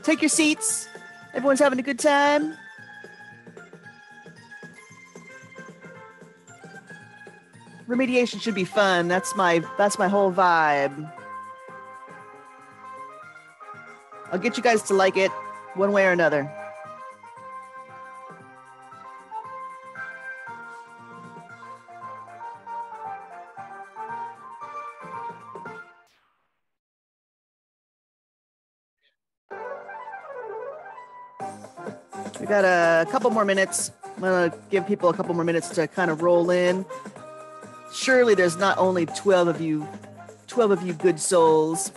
Take your seats. Everyone's having a good time. Remediation should be fun. That's my whole vibe. I'll get you guys to like it one way or another. We got a couple more minutes. I'm gonna give people a couple more minutes to kind of roll in. Surely there's not only 12 of you good souls.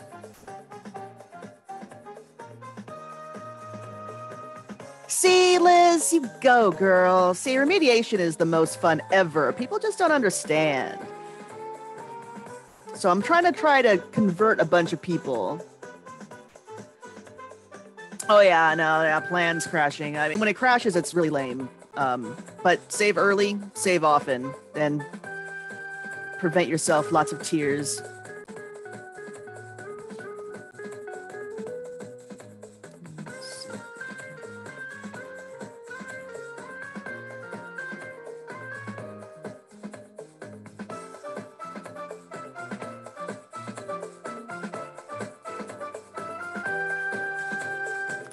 See, Liz, you go, girl. See, remediation is the most fun ever. People just don't understand. So I'm trying to convert a bunch of people. Oh yeah, no, yeah, plans crashing. I mean, when it crashes, it's really lame. But save early, save often, and prevent yourself lots of tears.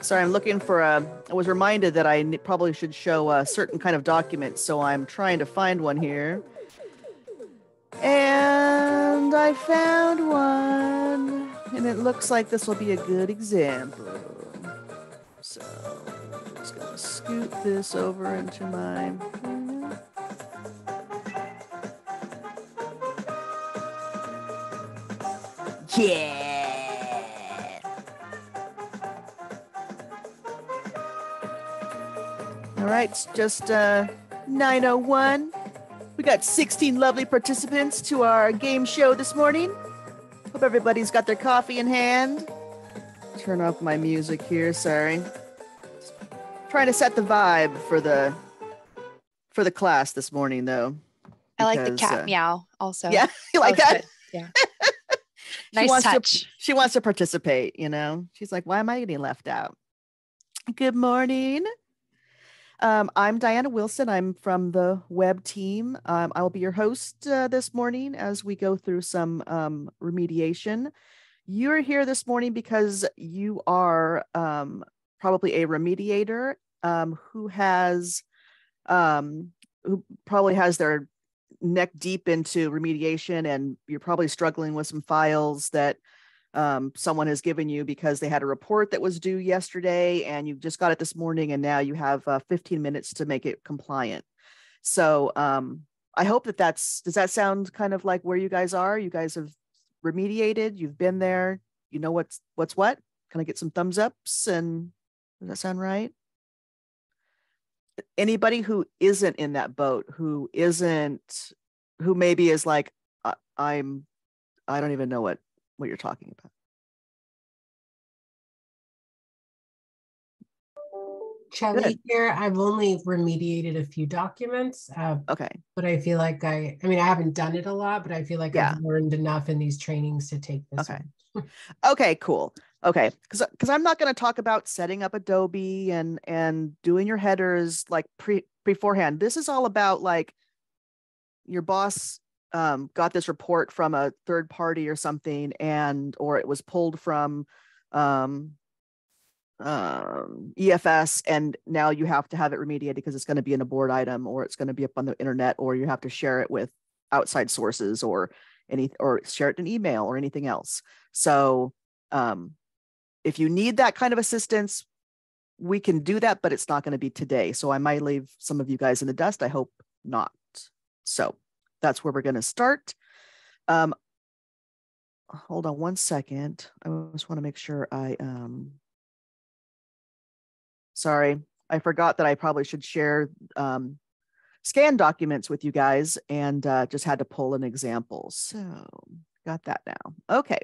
Sorry, I'm looking for I was reminded that I probably should show a certain kind of document, so I'm trying to find one here. And I found one, and it looks like this will be a good example. So I'm just gonna scoot this over into my... Yeah! All right, it's just 9:01. We got 16 lovely participants to our game show this morning. Hope everybody's got their coffee in hand. Turn off my music here, sorry. Trying to set the vibe for the class this morning, though. I like the cat meow also. Yeah, you like that? Good. Yeah. Nice touch. She wants to participate, you know? She's like, why am I getting left out? Good morning. I'm Diana Wilson. I'm from the web team. I will be your host this morning as we go through some remediation. You're here this morning because you are probably a remediator who probably has their neck deep into remediation, and you're probably struggling with some files that someone has given you because they had a report that was due yesterday and you just got it this morning, and now you have 15 minutes to make it compliant. So I hope does that sound kind of like where you guys are? You guys have remediated, you've been there, you know what's what? Can I get some thumbs ups? And does that sound right? Anybody who isn't in that boat, who maybe is like, I don't even know what you're talking about. Shelly here. I've only remediated a few documents. Okay. But I feel like I haven't done it a lot, but I feel like I've learned enough in these trainings to take this one. Okay, cool. Okay, because I'm not going to talk about setting up Adobe and doing your headers like beforehand. This is all about like your boss got this report from a third party or something, or it was pulled from EFS, and now you have to have it remediated because it's going to be in a board item, or it's going to be up on the internet, or you have to share it with outside sources, or share it in email or anything else. So if you need that kind of assistance, we can do that, but it's not going to be today. So I might leave some of you guys in the dust. I hope not. So that's where we're going to start. Hold on one second. I just want to make sure sorry, I forgot that I probably should share scan documents with you guys, and just had to pull an example. So got that now. Okay.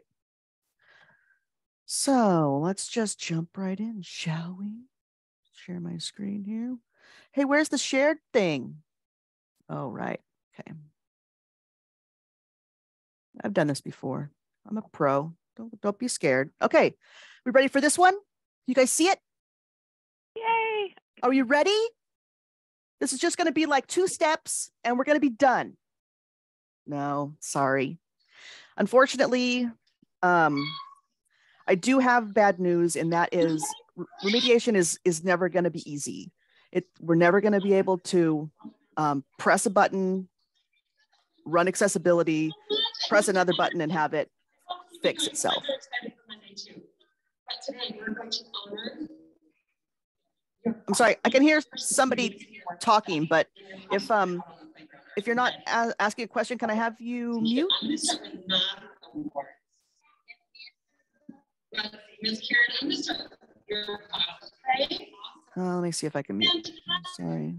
So let's just jump right in, shall we? Share my screen here. Hey, where's the shared thing? Oh, right. Okay. I've done this before. I'm a pro. Don't be scared. Okay. We ready for this one? You guys see it? Yay. Are you ready? This is just going to be like 2 steps and we're going to be done. No, sorry. Unfortunately, I do have bad news, and that is remediation is never going to be easy. We're never going to be able to press a button, run accessibility, press another button, and have it fix itself. I'm sorry, I can hear somebody talking, but if you're not asking a question, can I have you mute? Let me see if I can mute. Sorry.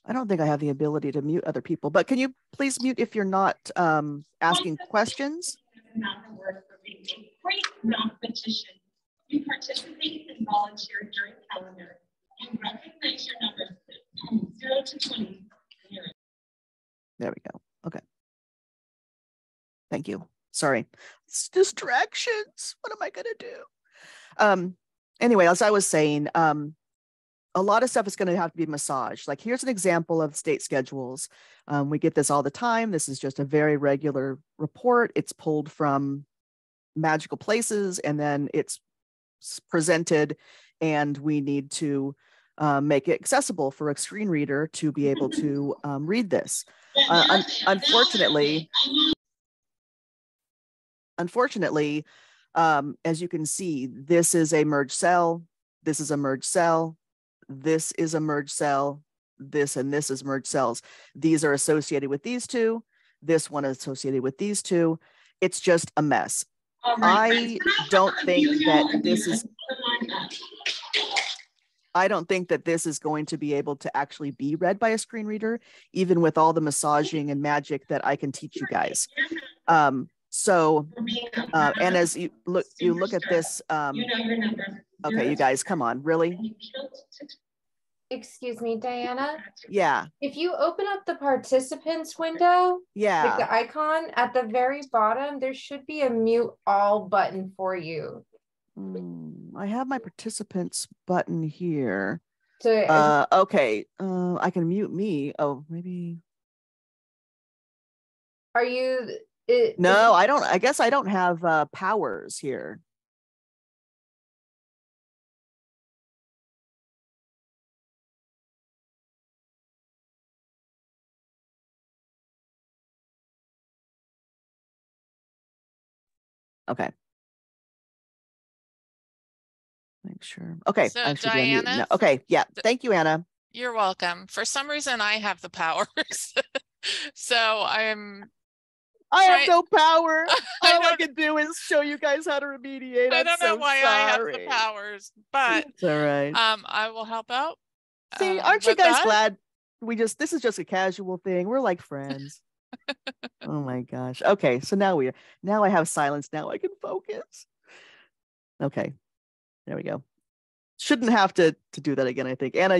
I don't think I have the ability to mute other people, but can you please mute if you're not asking questions? Great competition. You participate and volunteer during calendar. You recognize your numbers from 0 to 20. There we go. Okay. Thank you. Sorry. It's distractions. What am I going to do? Anyway, as I was saying, a lot of stuff is going to have to be massaged. Like here's an example of state schedules. We get this all the time. This is just a very regular report. It's pulled from magical places and then it's presented, and we need to make it accessible for a screen reader to be able to read this. Unfortunately, as you can see, this is a merged cell, this is a merged cell, this is a merged cell, this and this is merged cells. These are associated with these two, this one is associated with these two. It's just a mess. I don't think that this is going to be able to actually be read by a screen reader, even with all the massaging and magic that I can teach you guys. And as you look at this, okay, you guys, come on, really? Excuse me, Diana? Yeah. If you open up the participants window, yeah, like the icon at the very bottom, there should be a mute all button for you. I have my participants button here. So okay, I can mute me. Oh, maybe. Are you? No, I don't. I guess I don't have powers here. Okay. Make sure. Okay. So I should Diana, no. Okay. Yeah. Thank you, Anna. You're welcome. For some reason, I have the powers. So I have no power. All I can do is show you guys how to remediate. I don't know why I have the powers, but it's all right. I will help out. See, aren't you guys glad this is just a casual thing. We're like friends. Oh my gosh. Okay, so now I have silence. Now I can focus. Okay. There we go. Shouldn't have to do that again, I think. Anna,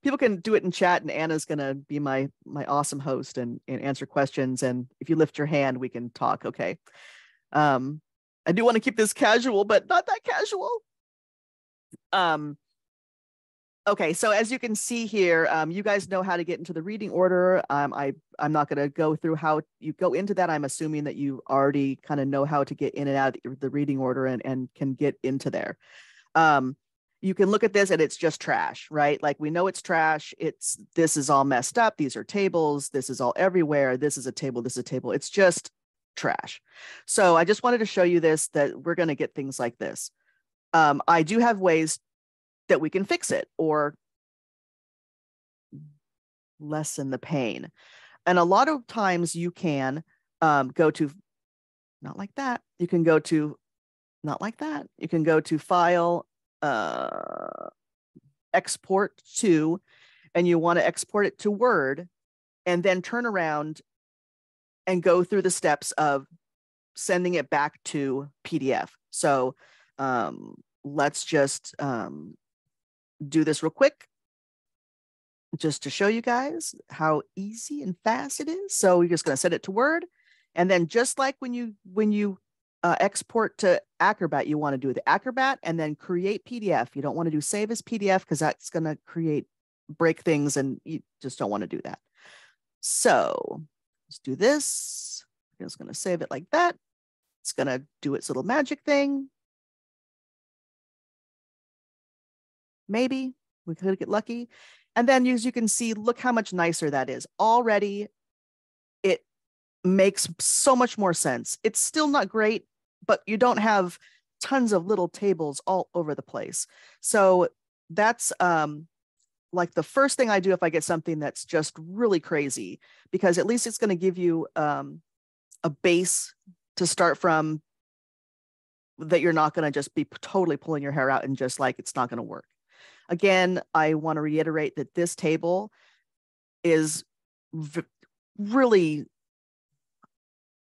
people can do it in chat, and Anna's gonna be my awesome host and answer questions. And if you lift your hand, we can talk. Okay. I do want to keep this casual, but not that casual. Okay, so as you can see here, you guys know how to get into the reading order. I'm not going to go through how you go into that. I'm assuming that you already kind of know how to get in and out of the reading order and can get into there. You can look at this and it's just trash, right? Like we know it's trash. This is all messed up. These are tables. This is all everywhere. This is a table. This is a table. It's just trash. So I just wanted to show you this, that we're going to get things like this. I do have ways that we can fix it or lessen the pain. And a lot of times you can go to, not like that. You can go to, not like that. You can go to File, Export to, and you want to export it to Word, and then turn around and go through the steps of sending it back to PDF. So let's just do this real quick just to show you guys how easy and fast it is. So you're just going to send it to Word, And then just like when you export to Acrobat, you want to do the Acrobat and then create PDF. You don't want to do save as PDF because that's going to break things, and you just don't want to do that. So let's do this. I'm just going to save it like that. It's going to do its little magic thing. Maybe we could get lucky. And then as you can see, look how much nicer that is. Already, it makes so much more sense. It's still not great, but you don't have tons of little tables all over the place. So that's like the first thing I do if I get something that's just really crazy, because at least it's going to give you a base to start from that you're not going to just be totally pulling your hair out and just like, it's not going to work. Again, I want to reiterate that this table is really,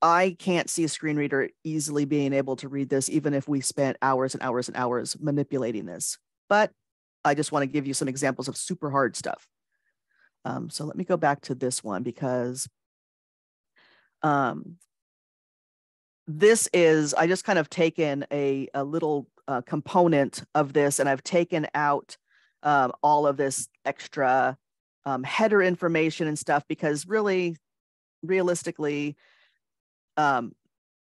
I can't see a screen reader easily being able to read this, even if we spent hours and hours and hours manipulating this. But I just want to give you some examples of super hard stuff. So let me go back to this one, because this is, I just kind of taken a little component of this, and I've taken out all of this extra header information and stuff, because really, realistically,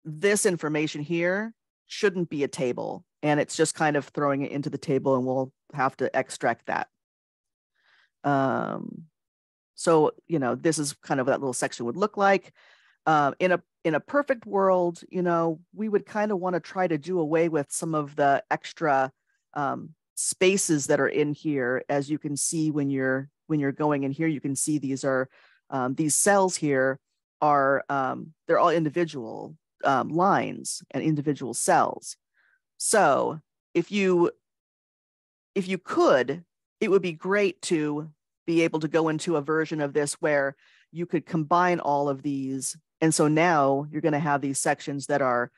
this information here shouldn't be a table, and it's just kind of throwing it into the table, and we'll have to extract that. So, you know, this is kind of what that little section would look like. In a perfect world, you know, we would kind of want to try to do away with some of the extra spaces that are in here. As you can see, when you're going in here, you can see these are these cells here are they're all individual lines and individual cells. So if you could, it would be great to be able to go into a version of this where you could combine all of these. And so now you're going to have these sections that are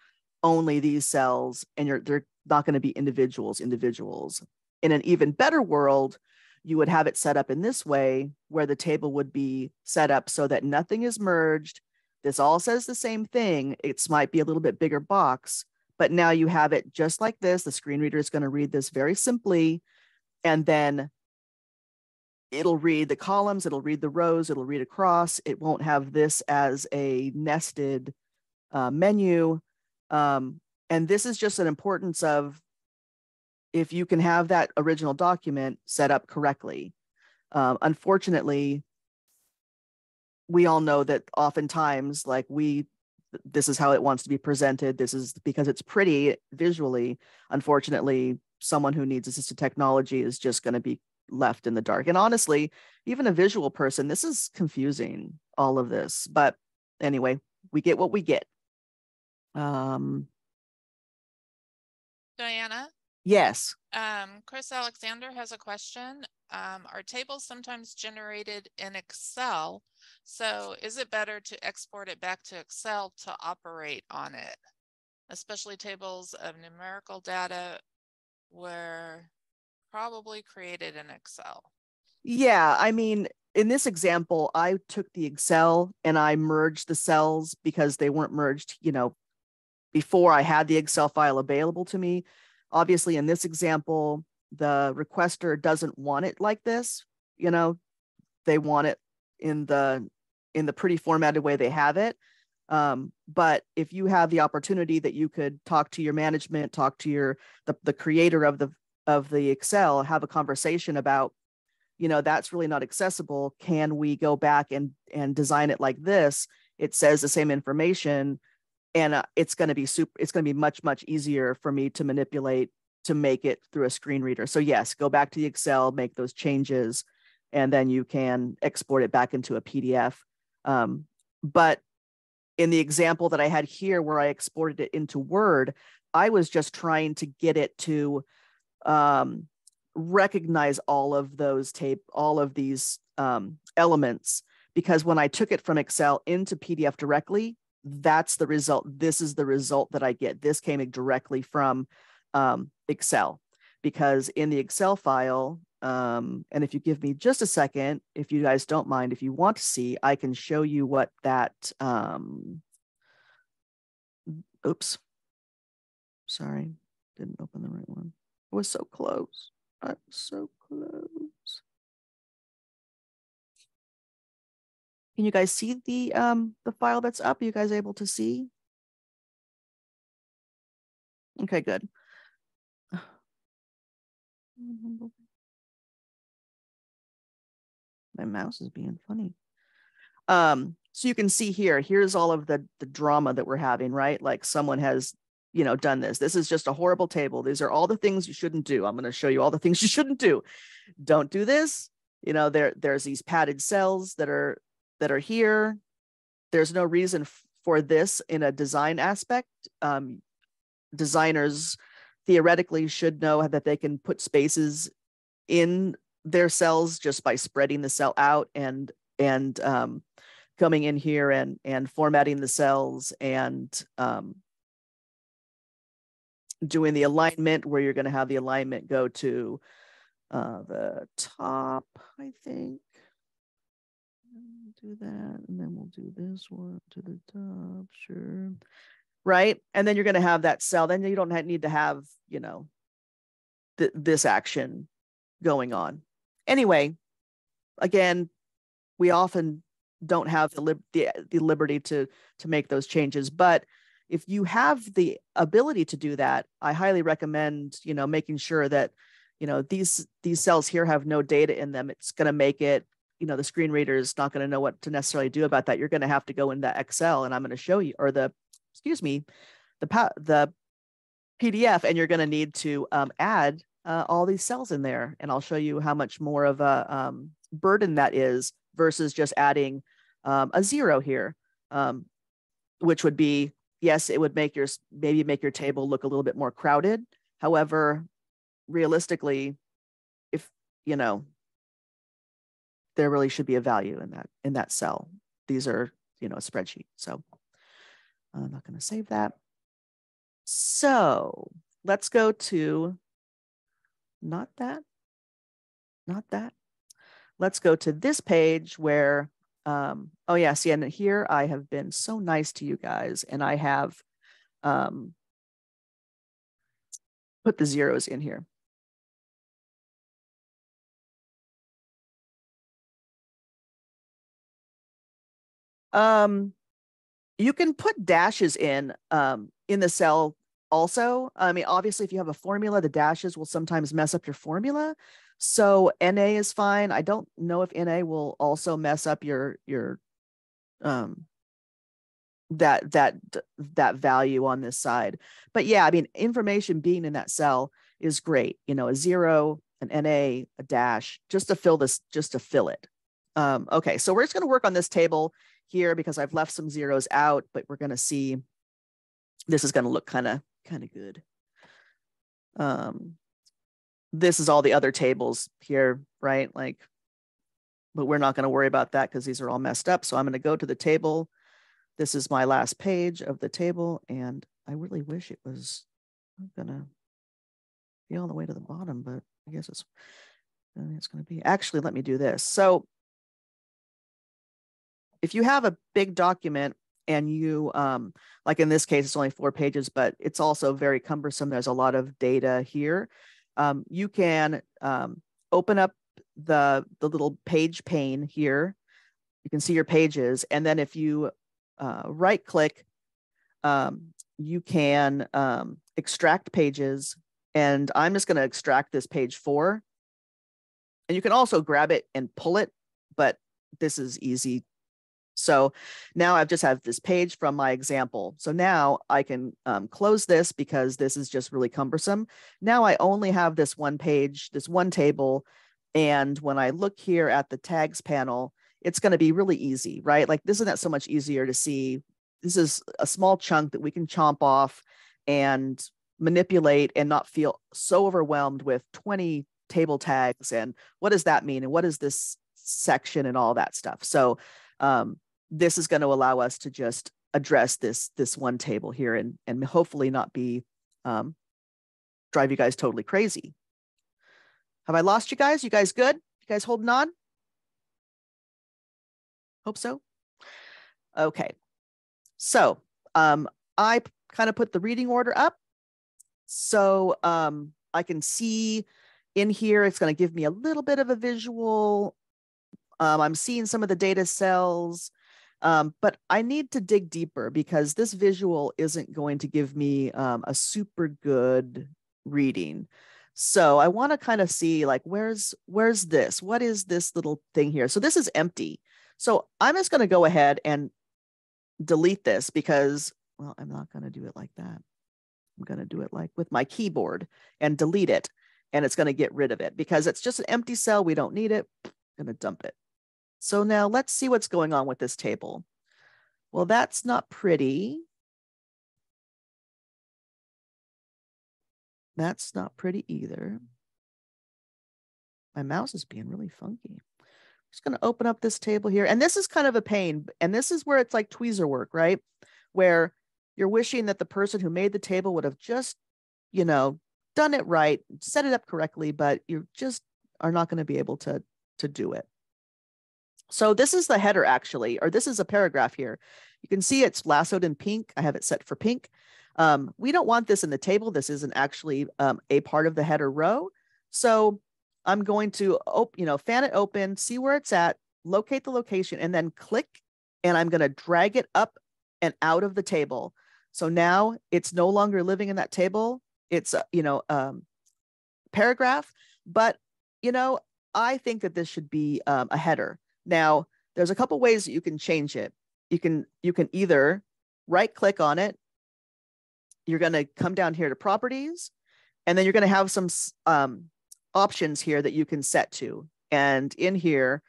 only these cells, and they're not going to be individuals. In an even better world, you would have it set up in this way, where the table would be set up so that nothing is merged. This all says the same thing. It might be a little bit bigger box, but now you have it just like this. The screen reader is going to read this very simply, and then it'll read the columns, it'll read the rows, it'll read across. It won't have this as a nested menu. And this is just an importance of, if you can have that original document set up correctly. Unfortunately, we all know that oftentimes, like this is how it wants to be presented. This is because it's pretty visually. Unfortunately, someone who needs assistive technology is just going to be left in the dark. And honestly, even a visual person, this is confusing, all of this. But anyway, we get what we get. Diana? Yes. Chris Alexander has a question. Are tables sometimes generated in Excel? So is it better to export it back to Excel to operate on it? Especially tables of numerical data were probably created in Excel. Yeah, I mean, in this example, I took the Excel and I merged the cells because they weren't merged, you know, before I had the Excel file available to me. Obviously, in this example, the requester doesn't want it like this. You know, they want it in the pretty formatted way they have it. But if you have the opportunity that you could talk to your management, talk to the creator of the Excel, have a conversation about, you know, that's really not accessible. Can we go back and design it like this? It says the same information, and it's going to be much easier for me to manipulate to make it through a screen reader. So yes, go back to the Excel, make those changes, and then you can export it back into a PDF. But in the example that I had here, where I exported it into Word, I was just trying to get it to recognize all of these elements, because when I took it from Excel into PDF directly, that's the result. This is the result that I get. This came directly from Excel, because in the Excel file, and if you give me just a second, if you guys don't mind, if you want to see, I can show you what that Oops. Sorry, didn't open the right one. I was so close. I was so close. Can you guys see the file that's up? Are you guys able to see? Okay, good. My mouse is being funny. So you can see here's all of the drama that we're having, right? Like someone has, you know, done this. This is just a horrible table. These are all the things you shouldn't do. I'm going to show you all the things you shouldn't do. Don't do this. You know, there's these padded cells that are here. There's no reason for this in a design aspect. Designers theoretically should know that they can put spaces in their cells just by spreading the cell out and coming in here and formatting the cells and doing the alignment where you're going to have the alignment go to the top, I think. Do that, and then we'll do this one to the top, sure. Right, and then you're going to have that cell. Then you don't need to have, you know, this action going on. Anyway, again, we often don't have the liberty to make those changes, but if you have the ability to do that, I highly recommend, you know, making sure that, you know, these cells here have no data in them. It's going to make it, you know, the screen reader is not going to know what to necessarily do about that. You're going to have to go into Excel, and I'm going to show you, or the PDF, and you're going to need to add all these cells in there. And I'll show you how much more of a burden that is versus just adding a 0 here, which would be, yes, it would make maybe make your table look a little bit more crowded. However, realistically, if, you know, there really should be a value in that cell. These are, you know, a spreadsheet. So I'm not going to save that. So let's go to not that. Let's go to this page where, oh yeah, see, and here I have been so nice to you guys, and I have put the zeros in here. You can put dashes in the cell also. I mean, obviously, if you have a formula, the dashes will sometimes mess up your formula. So NA is fine. I don't know if NA will also mess up your that value on this side. But yeah, I mean, information being in that cell is great. You know, a 0, an NA, a dash, just to fill it. Okay, so we're just going to work on this table here because I've left some zeros out, but we're going to see this is going to look kind of good. This is all the other tables here, right? Like, but we're not going to worry about that because these are all messed up. So I'm going to go to the table. This is my last page of the table, and I really wish it was going to be all the way to the bottom, but I guess it's going to be. Actually, let me do this. So if you have a big document and you, like in this case, it's only 4 pages, but it's also very cumbersome. There's a lot of data here. You can open up the little page pane here. You can see your pages. And then if you right click, you can extract pages. And I'm just going to extract this page 4. And you can also grab it and pull it, but this is easy. So now I've just have this page from my example. So now I can close this because this is just really cumbersome. Now I only have this one page, this one table. And when I look here at the tags panel, it's going to be really easy, right? Like this isn't so much easier to see. This is a small chunk that we can chomp off and manipulate and not feel so overwhelmed with 20 table tags. And what does that mean? And what is this section and all that stuff? So this is going to allow us to just address this one table here and hopefully not be drive you guys totally crazy. Have I lost you guys? You guys good? You guys holding on? Hope so. Okay. So I kind of put the reading order up. So I can see in here, it's going to give me a little bit of a visual. I'm seeing some of the data cells, but I need to dig deeper because this visual isn't going to give me a super good reading. So I want to kind of see like, where's this? What is this little thing here? So this is empty. So I'm just going to go ahead and delete this because, well, I'm not going to do it like that. I'm going to do it like with my keyboard and delete it. And it's going to get rid of it because it's just an empty cell. We don't need it. I'm going to dump it. So now let's see what's going on with this table. Well, that's not pretty. That's not pretty either. My mouse is being really funky. I'm just going to open up this table here. And this is kind of a pain. And this is where it's like tweezer work, right? Where you're wishing that the person who made the table would have just, you know, done it right, set it up correctly, but you just are not going to be able to do it. So this is the header actually, or this is a paragraph here. You can see it's lassoed in pink. I have it set for pink. We don't want this in the table. This isn't actually a part of the header row. So I'm going to, fan it open, see where it's at, locate the location, and then click, and I'm going to drag it up and out of the table. So now it's no longer living in that table. It's, paragraph, but, I think that this should be a header. Now, there's a couple ways that you can change it. You can either right click on it. You're going to come down here to properties, and then you're going to have some options here that you can set to. And in here,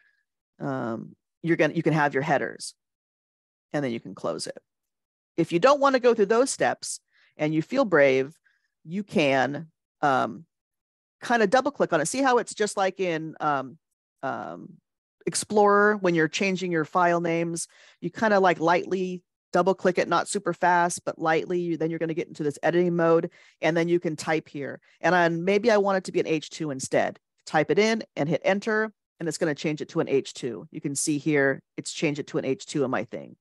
you can have your headers, and then you can close it. If you don't want to go through those steps and you feel brave, you can kind of double click on it. See how it's just like in Explorer when you're changing your file names, you kind of like lightly double click it, not super fast, but lightly. Then you're going to get into this editing mode, and then you can type here. And maybe I want it to be an H2 instead. Type it in and hit enter, and it's going to change it to an H2. You can see here, it's changed it to an H2 on my thing.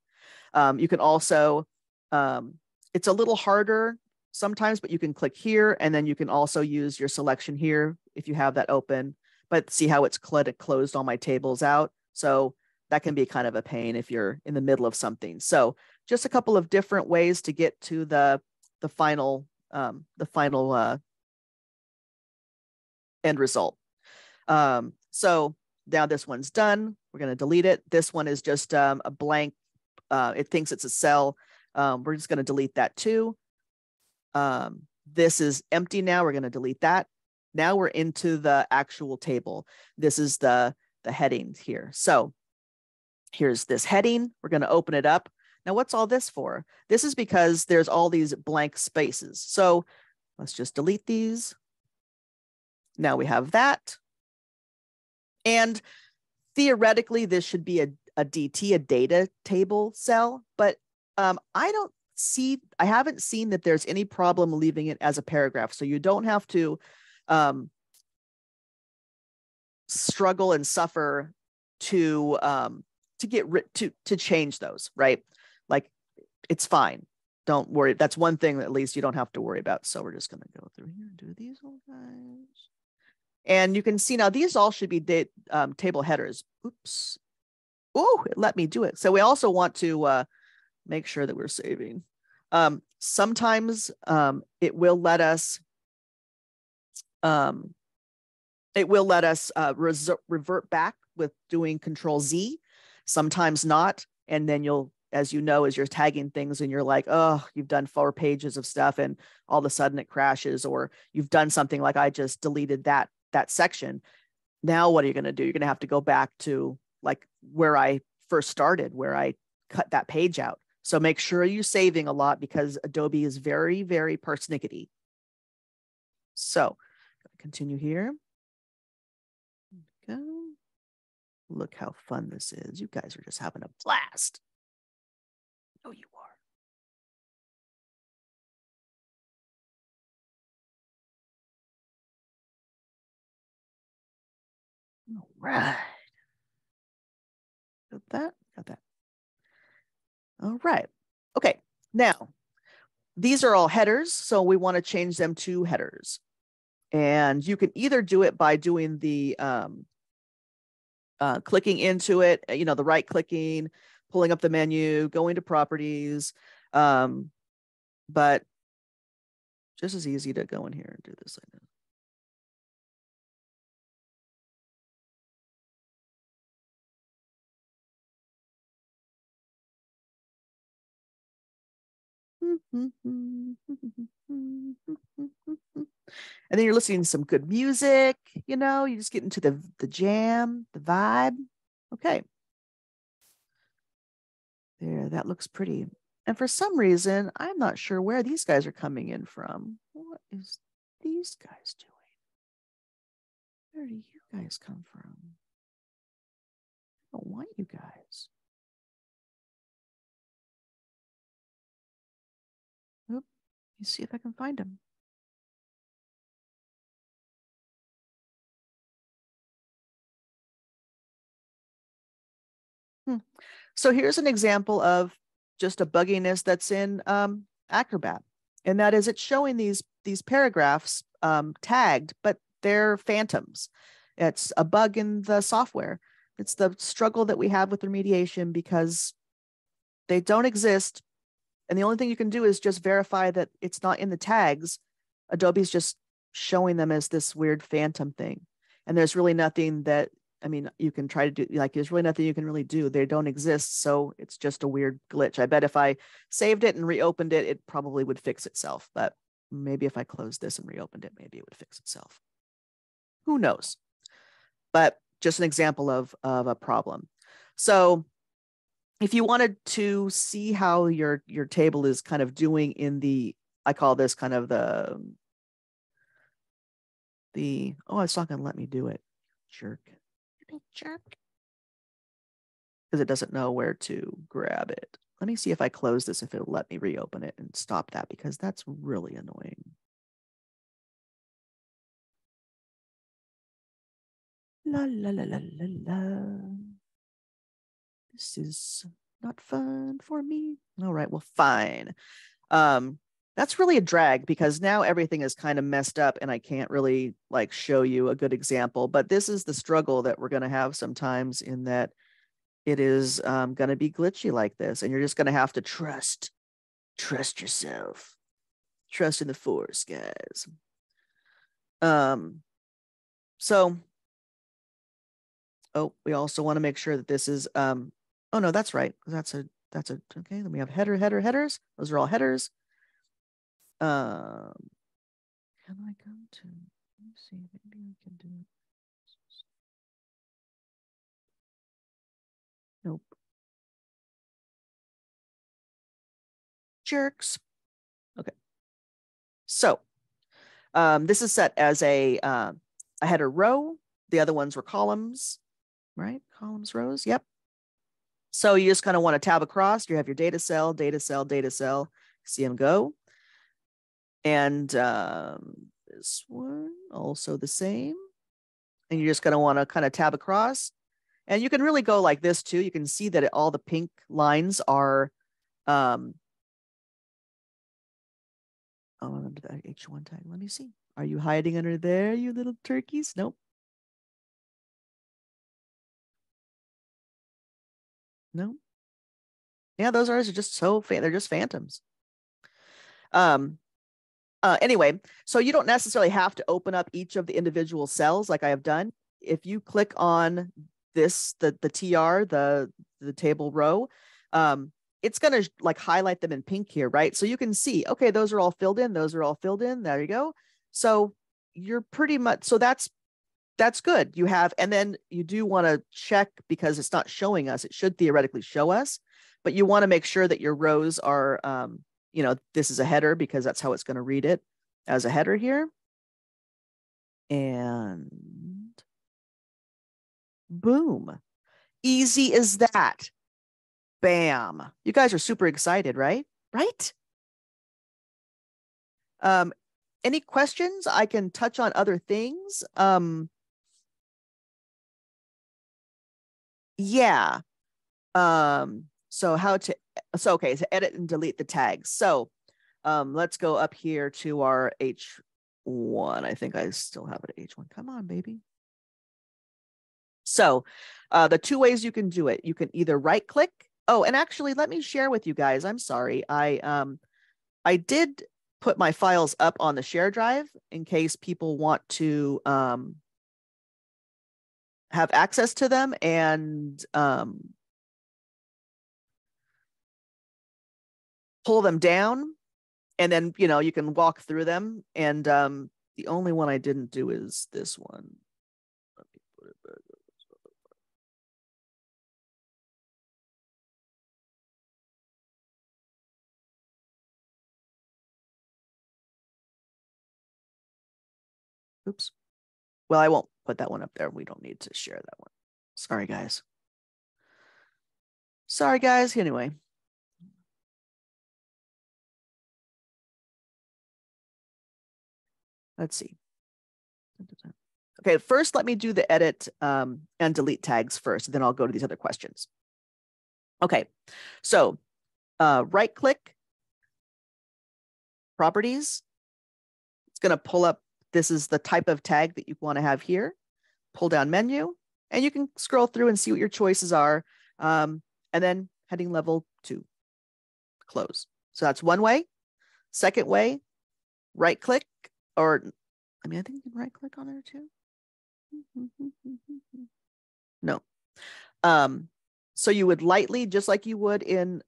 You can also, it's a little harder sometimes, but you can click here, and then you can also use your selection here if you have that open. But see how it's closed all my tables out. So that can be kind of a pain if you're in the middle of something. So just a couple of different ways to get to the final end result. So now this one's done. We're going to delete it. This one is just a blank. It thinks it's a cell. We're just going to delete that too. This is empty now. We're going to delete that. Now we're into the actual table. This is the headings here. So here's this heading. We're going to open it up. Now, what's all this for? This is because there's all these blank spaces. So let's just delete these. Now we have that. And theoretically, this should be a DT, a data table cell, but I haven't seen that there's any problem leaving it as a paragraph. So you don't have to struggle and suffer to change those, right? Like, it's fine. Don't worry. That's one thing that at least you don't have to worry about. So we're just going to go through here and do these all guys. And you can see now these all should be table headers. Oops. Oh, it let me do it. So we also want to make sure that we're saving. Sometimes it will let us revert back with doing Control Z, sometimes not. And then you'll, as you know, as you're tagging things and you're like, oh, you've done 4 pages of stuff and all of a sudden it crashes, or you've done something like I just deleted that section. Now what are you going to do? You're going to have to go back to like where I first started, where I cut that page out. So make sure you're saving a lot because Adobe is very, very persnickety. So continue here. Go. Look how fun this is. You guys are just having a blast. Oh, you are. All right. Got that. Got that. All right. Okay. Now, these are all headers, so we want to change them to headers. And you can either do it by doing the clicking into it, you know, the right clicking, pulling up the menu, going to properties. But just as easy to go in here and do this like this. And then you're listening to some good music, you know, you just get into the jam, the vibe. Okay. There, that looks pretty. And for some reason, I'm not sure where these guys are coming in from. What is these guys doing? Where do you guys come from? I don't want you guys. Oop, let me see if I can find them. So here's an example of just a bugginess that's in Acrobat. And that is it's showing these paragraphs tagged, but they're phantoms. It's a bug in the software. It's the struggle that we have with remediation because they don't exist. And the only thing you can do is just verify that it's not in the tags. Adobe's just showing them as this weird phantom thing. And there's really nothing that, I mean, you can try to do, like, there's really nothing you can really do. They don't exist. So it's just a weird glitch. I bet if I saved it and reopened it, it probably would fix itself. But maybe if I closed this and reopened it, maybe it would fix itself. Who knows? But just an example of a problem. So if you wanted to see how your table is kind of doing in the, I call this kind of the oh, it's not going to let me do it. Jerk. Jerk. Because it doesn't know where to grab it. Let me see if I close this, if it'll let me reopen it and stop that, because that's really annoying. La la la la la la. This is not fun for me. All right, well, fine. That's really a drag because now everything is kind of messed up and I can't really like show you a good example, but this is the struggle that we're going to have sometimes, in that it is going to be glitchy like this, and you're just going to have to trust yourself, trust in the force, guys. So, oh, we also want to make sure that this is, oh no, that's right. That's a, okay. Then we have headers. Those are all headers. Can I come to, let me see, maybe I can do it. Nope. Jerks. Okay. So this is set as a header row. The other ones were columns, right? Columns, rows. Yep. So you just kind of want to tab across. You have your data cell, see them go. And this one also the same. And you're just going to want to kind of tab across. And you can really go like this too. You can see that all the pink lines are oh, under the H1 tag. Let me see. Are you hiding under there, you little turkeys? Nope. No. Yeah, those are just so they're just phantoms. Anyway, so you don't necessarily have to open up each of the individual cells like I have done. If you click on this, the TR, the table row, it's going to like highlight them in pink here, right? So you can see, okay, those are all filled in. Those are all filled in. There you go. So you're pretty much, so that's good. You have, and then you do want to check because it's not showing us. It should theoretically show us, but you want to make sure that your rows are, you know, this is a header because that's how it's going to read it as a header here. And boom, easy as that. Bam. You guys are super excited, right? Right? Any questions? I can touch on other things. Yeah. So how to, so okay, to edit and delete the tags. So let's go up here to our H1. I think I still have it at H1. Come on, baby. So the two ways you can do it, you can either right click. Oh, and actually let me share with you guys. I'm sorry. I did put my files up on the share drive in case people want to have access to them and pull them down. And then, you know, you can walk through them. And the only one I didn't do is this one. Let me put it back. Oops. Well, I won't put that one up there. We don't need to share that one. Sorry, guys. Sorry, guys. Anyway. Let's see. Okay, first let me do the edit and delete tags first, then I'll go to these other questions. Okay, so right click, properties. It's going to pull up, this is the type of tag that you want to have here. Pull down menu, and you can scroll through and see what your choices are. And then heading level 2, close. So that's one way. Second way, right click, or I mean, I think you can right click on there too. No. So you would lightly, just like you would in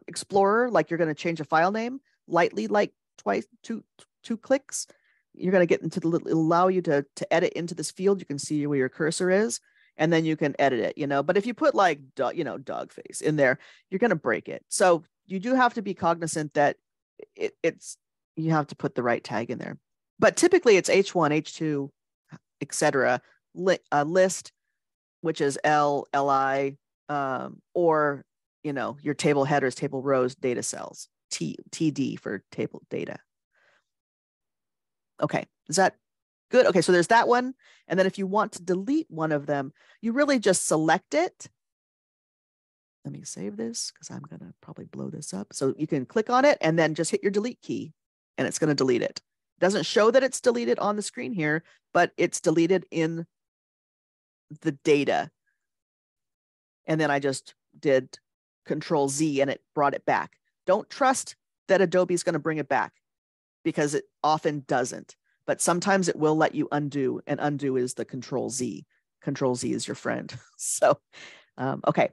Explorer, like you're going to change a file name, lightly, like two clicks, you're going to get into the little, it'll allow you to edit into this field. You can see where your cursor is, and then you can edit it, you know. But if you put like, you know, dog face in there, you're going to break it. So you do have to be cognizant that it's, you have to put the right tag in there. But typically it's H1, H2, etc. List, which is L, LI, or, you know, your table headers, table rows, data cells, TD for table data. Okay, is that good? Okay, so there's that one. And then if you want to delete one of them, you really just select it. Let me save this because I'm going to probably blow this up. So you can click on it and then just hit your delete key and it's going to delete it. It doesn't show that it's deleted on the screen here, but it's deleted in the data. And then I just did Control Z and it brought it back. Don't trust that Adobe is going to bring it back because it often doesn't, but sometimes it will let you undo, and undo is the Control Z. Control Z is your friend. So, okay.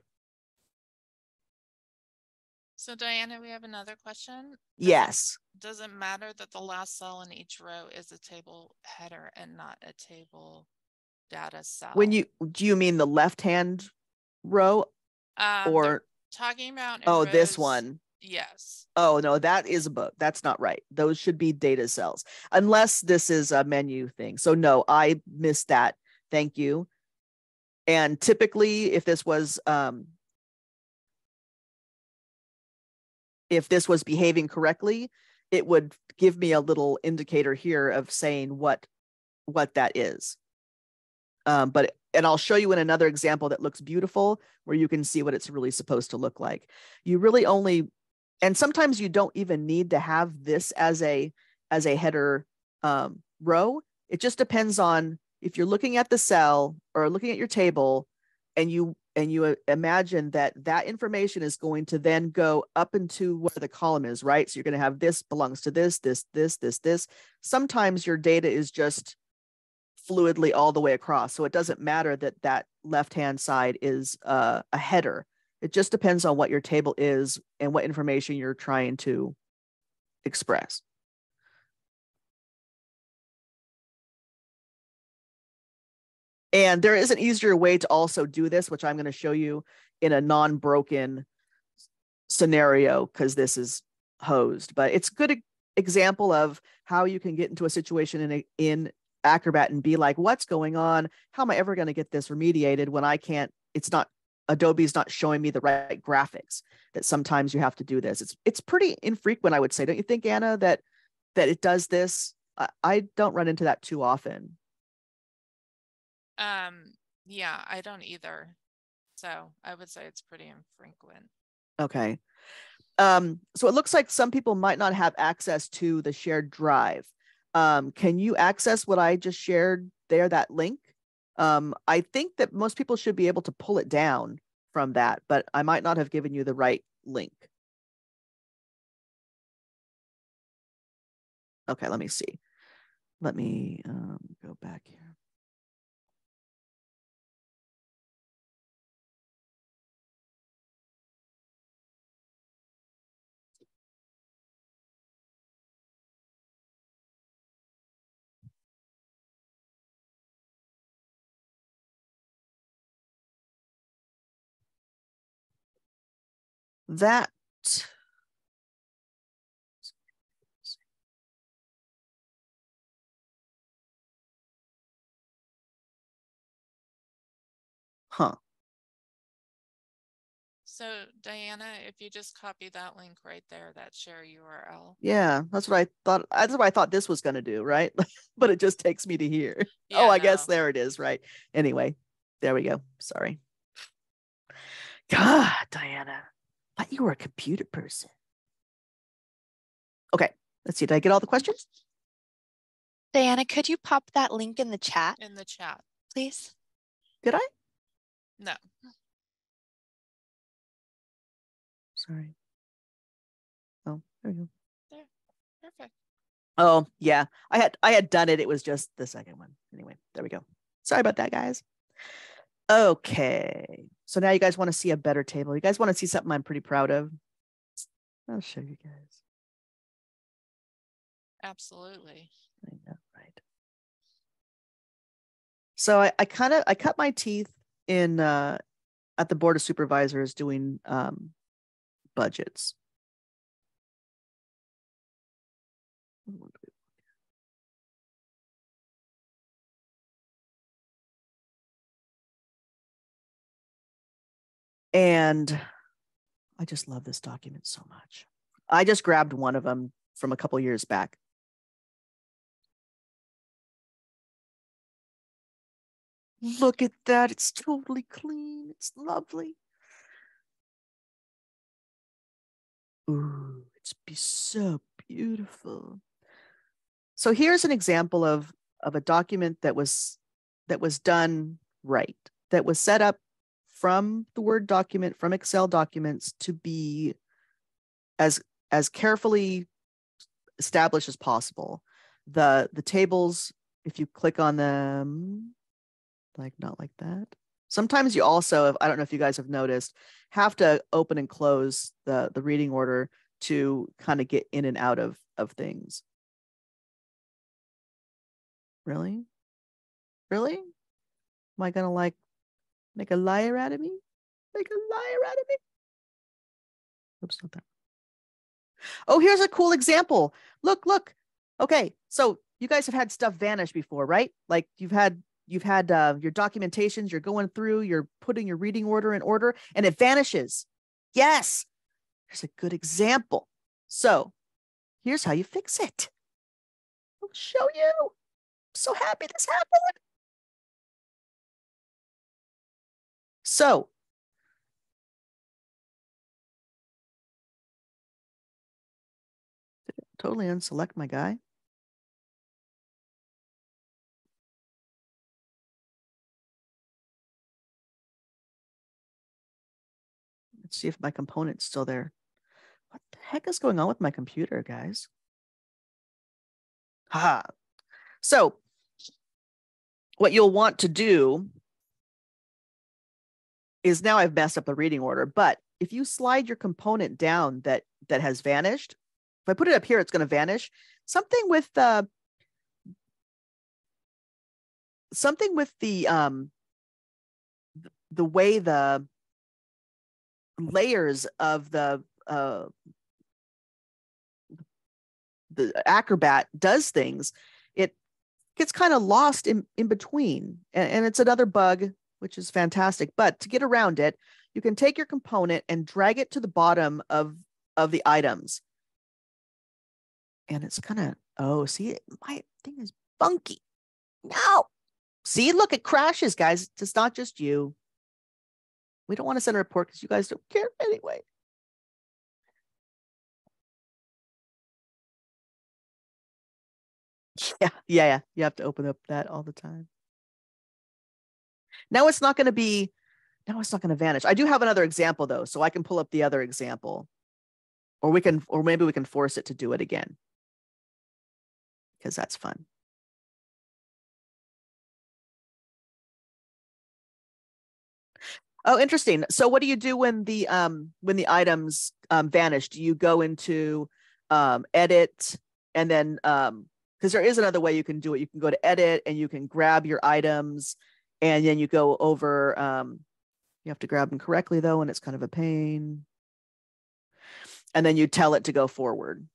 So Diana, we have another question. Yes. Does it matter that the last cell in each row is a table header and not a table data cell? When you, do you mean the left-hand row or talking about oh rows, this one? Yes. Oh no, that is a book. That's not right. Those should be data cells unless this is a menu thing. So no, I missed that. Thank you. And typically if this was behaving correctly, it would give me a little indicator here of saying what that is. And I'll show you in another example that looks beautiful where you can see what it's really supposed to look like. You really only, and sometimes you don't even need to have this as a header row. It just depends on if you're looking at the cell or looking at your table and you imagine that information is going to then go up into where the column is, right? So you're going to have this belongs to this. Sometimes your data is just fluidly all the way across. So it doesn't matter that left-hand side is a header. It just depends on what your table is and what information you're trying to express. And there is an easier way to also do this, which I'm going to show you in a non-broken scenario because this is hosed. But it's a good example of how you can get into a situation in Acrobat and be like, what's going on? How am I ever going to get this remediated when I can't, it's not, Adobe's not showing me the right graphics, that sometimes you have to do this. It's pretty infrequent, I would say. Don't you think, Anna, that it does this? I don't run into that too often. Yeah, I don't either. So I would say it's pretty infrequent. Okay. So it looks like some people might not have access to the shared drive. Can you access what I just shared there, that link? I think that most people should be able to pull it down from that, but I might not have given you the right link. Okay, let me see. Let me go back here. That huh. So Diana, if you just copy that link right there, that share URL. Yeah, that's what I thought. That's what I thought this was going to do, right? But it just takes me to here. Yeah, oh, I guess there it is, right? Anyway, there we go. Sorry. God, Diana, I thought you were a computer person. Okay, let's see. Did I get all the questions? Diana, could you pop that link in the chat? In the chat, please. Did I? No. Sorry. Oh, there we go. There. Perfect. Oh, yeah. I had done it. It was just the second one. Anyway, there we go. Sorry about that, guys. Okay. So now you guys want to see a better table. You guys want to see something I'm pretty proud of? I'll show you guys. Absolutely. I know, right? So I cut my teeth in at the Board of Supervisors doing budgets. And I just love this document so much. I just grabbed one of them from a couple years back. Look at that. It's totally clean. It's lovely. Ooh, it's so beautiful. So here's an example of a document that was done right, that was set up from the Word document, from Excel documents, to be as carefully established as possible. The tables, if you click on them, like not like that. Sometimes you also, I don't know if you guys have noticed, have to open and close the reading order to kind of get in and out of things. Really? Really? Am I gonna like make a liar out of me? Make a liar out of me? Oops, not that. Oh, here's a cool example. Look. Okay, so you guys have had stuff vanish before, right? Like you've had your documentations, you're going through, you're putting your reading order in order, and it vanishes. Yes, here's a good example. So here's how you fix it. I'll show you. I'm so happy this happened. So totally unselect my guy. Let's see if my component's still there. What the heck is going on with my computer, guys? Ha. So what you'll want to do is, now I've messed up the reading order, but if you slide your component down that has vanished, if I put it up here, it's going to vanish. Something with the way the layers of the Acrobat does things, it gets kind of lost in between, and it's another bug, which is fantastic. But to get around it, you can take your component and drag it to the bottom of the items, and it's kind of, oh, see, my thing is funky. No, see, look, it crashes, guys. It's not just you. We don't want to send a report because you guys don't care anyway. Yeah. You have to open up that all the time. Now it's not going to vanish. I do have another example though, so I can pull up the other example, or maybe we can force it to do it again, because that's fun. Oh, interesting. So what do you do when the items vanish? Do you go into edit, and then because there is another way you can do it. You can go to edit and you can grab your items, and then you go over, you have to grab them correctly though, and it's kind of a pain. And then you tell it to go forward.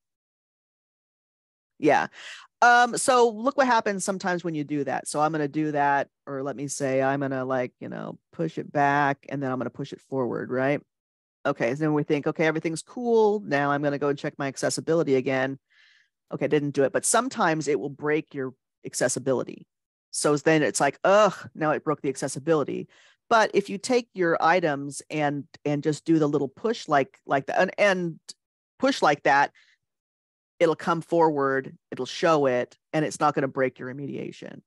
Yeah. So look what happens sometimes when you do that. So I'm going to do that, or let me say, I'm going to push it back, and then I'm going to push it forward, right? Okay. So then we think, okay, everything's cool. Now I'm going to go and check my accessibility again. Okay, didn't do it, but sometimes it will break your accessibility. So then it's like, ugh, now it broke the accessibility. But if you take your items and just do the little push like that, and push like that, it'll come forward, it'll show it, and it's not going to break your remediation.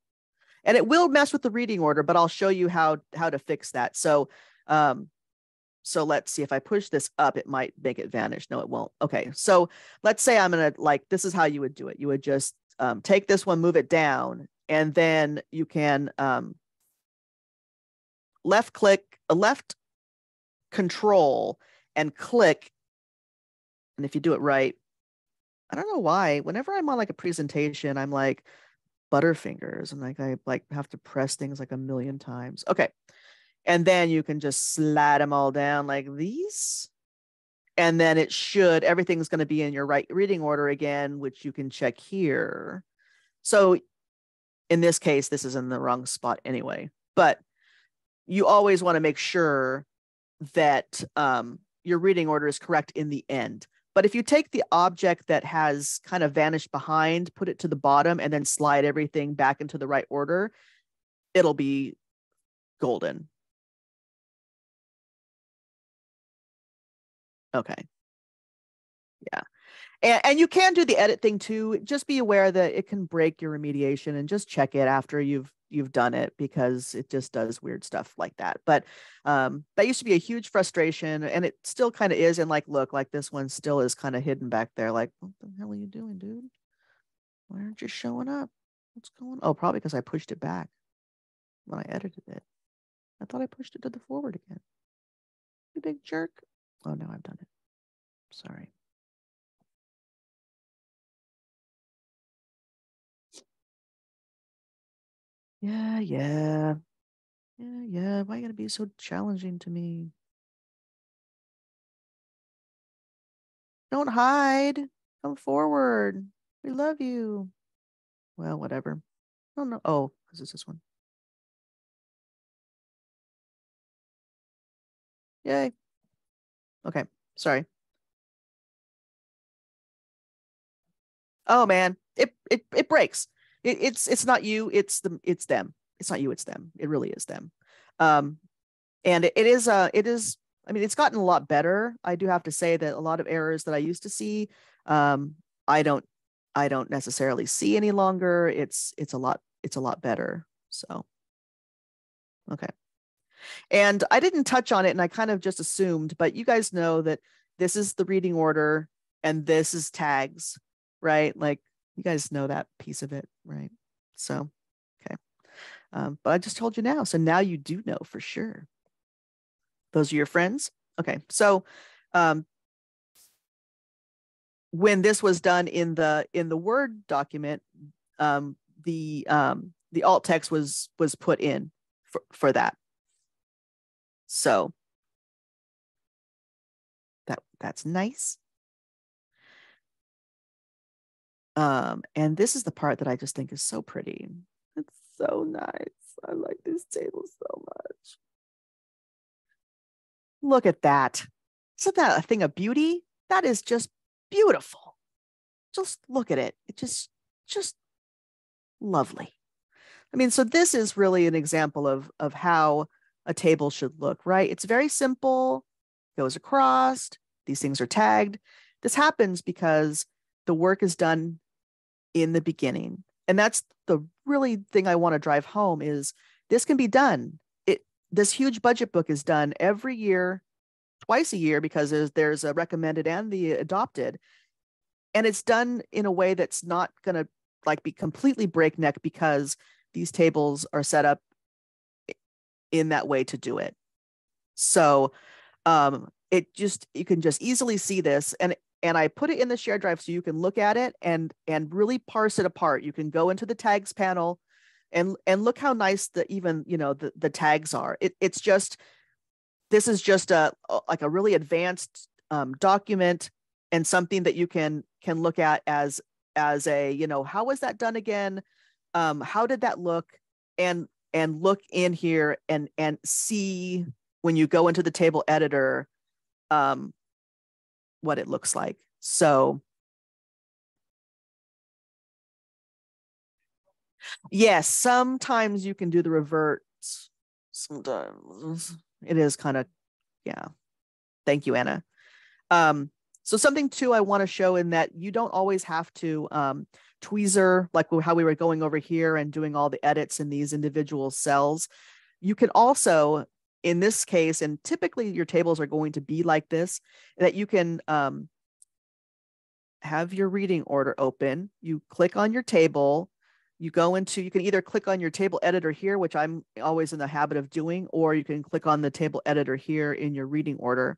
And it will mess with the reading order, but I'll show you how to fix that. So let's see, if I push this up, it might make it vanish. No, it won't. Okay, so let's say I'm going to, this is how you would do it. You would just take this one, move it down, and then you can left control and click. And if you do it right, I don't know why, whenever I'm on like a presentation, I'm like butterfingers, and I have to press things like a million times. Okay. And then you can just slide them all down like these. And then everything's going to be in your right reading order again, which you can check here. So in this case, this is in the wrong spot anyway, but you always want to make sure that your reading order is correct in the end. But if you take the object that has kind of vanished behind, put it to the bottom, and then slide everything back into the right order, it'll be golden. Okay. Yeah. And you can do the edit thing too. Just be aware that it can break your remediation, and just check it after you've done it, because it just does weird stuff like that. But that used to be a huge frustration, and it still kind of is. And look, this one still is kind of hidden back there. Like, what the hell are you doing, dude? Why aren't you showing up? What's going on? Oh, probably because I pushed it back when I edited it. I thought I pushed it to the forward again. You big jerk. Oh, no, I've done it. Sorry. Yeah. Why are you gonna be so challenging to me? Don't hide. Come forward. We love you. Well, whatever. Oh no. Oh, because it's this one. Yay. Okay. Sorry. Oh man, it breaks. It's not you. It's them. It's not you. It's them. It really is them. And it is. I mean, it's gotten a lot better. I do have to say that a lot of errors that I used to see, I don't necessarily see any longer. It's a lot better. So, okay. And I didn't touch on it, and I kind of just assumed, but you guys know that this is the reading order and this is tags, right? Like, you guys know that piece of it, right? So, okay. But I just told you now. So now you do know for sure. Those are your friends. Okay. So when this was done in the Word document, the alt text was put in for that. So that's nice. And this is the part that I just think is so pretty. It's so nice. I like this table so much. Look at that. Isn't that a thing of beauty? That is just beautiful. Just look at it. It just lovely. I mean, so this is really an example of how a table should look, right? It's very simple, goes across, these things are tagged. This happens because the work is done in the beginning. And that's the really thing I want to drive home is this can be done. This huge budget book is done every year, twice a year, because there's a recommended and the adopted. And it's done in a way that's not going to like be completely breakneck because these tables are set up in that way to do it. So you can just easily see this, and I put it in the shared drive so you can look at it and really parse it apart. You can go into the tags panel and look how nice the tags are. This is just like a really advanced document, and something that you can look at as a, how was that done again? How did that look? And look in here and see when you go into the table editor, what it looks like. So yes, sometimes you can do the reverts. Sometimes it is kind of, yeah. Thank you, Anna. So something too I want to show in that you don't always have to tweezer, like how we were going over here and doing all the edits in these individual cells. You can also, in this case, and typically your tables are going to be like this, that you can have your reading order open. You click on your table. You can either click on your table editor here, which I'm always in the habit of doing, or you can click on the table editor here in your reading order.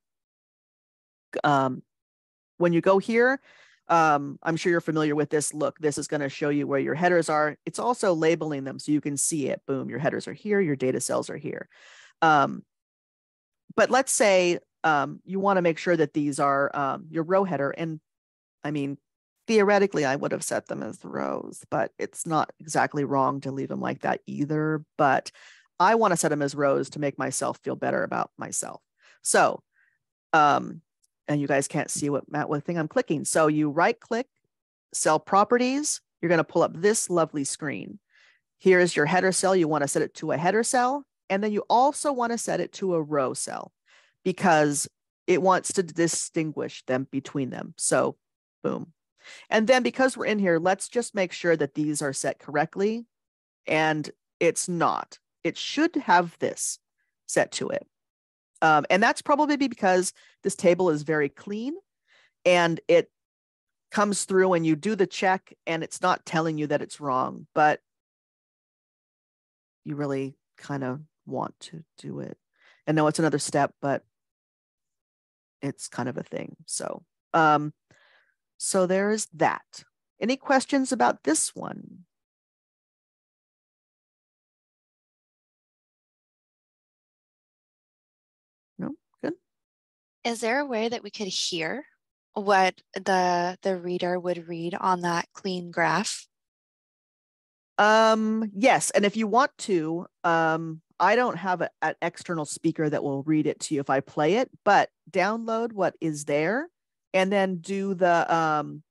When you go here, I'm sure you're familiar with this. Look, this is going to show you where your headers are. It's also labeling them so you can see it. Boom, your headers are here, your data cells are here. But let's say you want to make sure that these are your row header. And I mean, theoretically, I would have set them as rows, but it's not exactly wrong to leave them like that either. But I want to set them as rows to make myself feel better about myself. So, and you guys can't see what thing I'm clicking. So you right click, cell properties. You're going to pull up this lovely screen. Here's your header cell. You want to set it to a header cell. And then you also want to set it to a row cell because it wants to distinguish them between them. So boom. And then because we're in here, let's just make sure that these are set correctly. And it's not. It should have this set to it. And that's probably because this table is very clean and it comes through and you do the check and it's not telling you that it's wrong, but you really kind of want to do it. And no, it's another step, but it's kind of a thing. So, so there's that. Any questions about this one? No, good. Is there a way that we could hear what the reader would read on that clean graph? Yes, and if you want to, I don't have an external speaker that will read it to you if I play it, but download what is there and then do the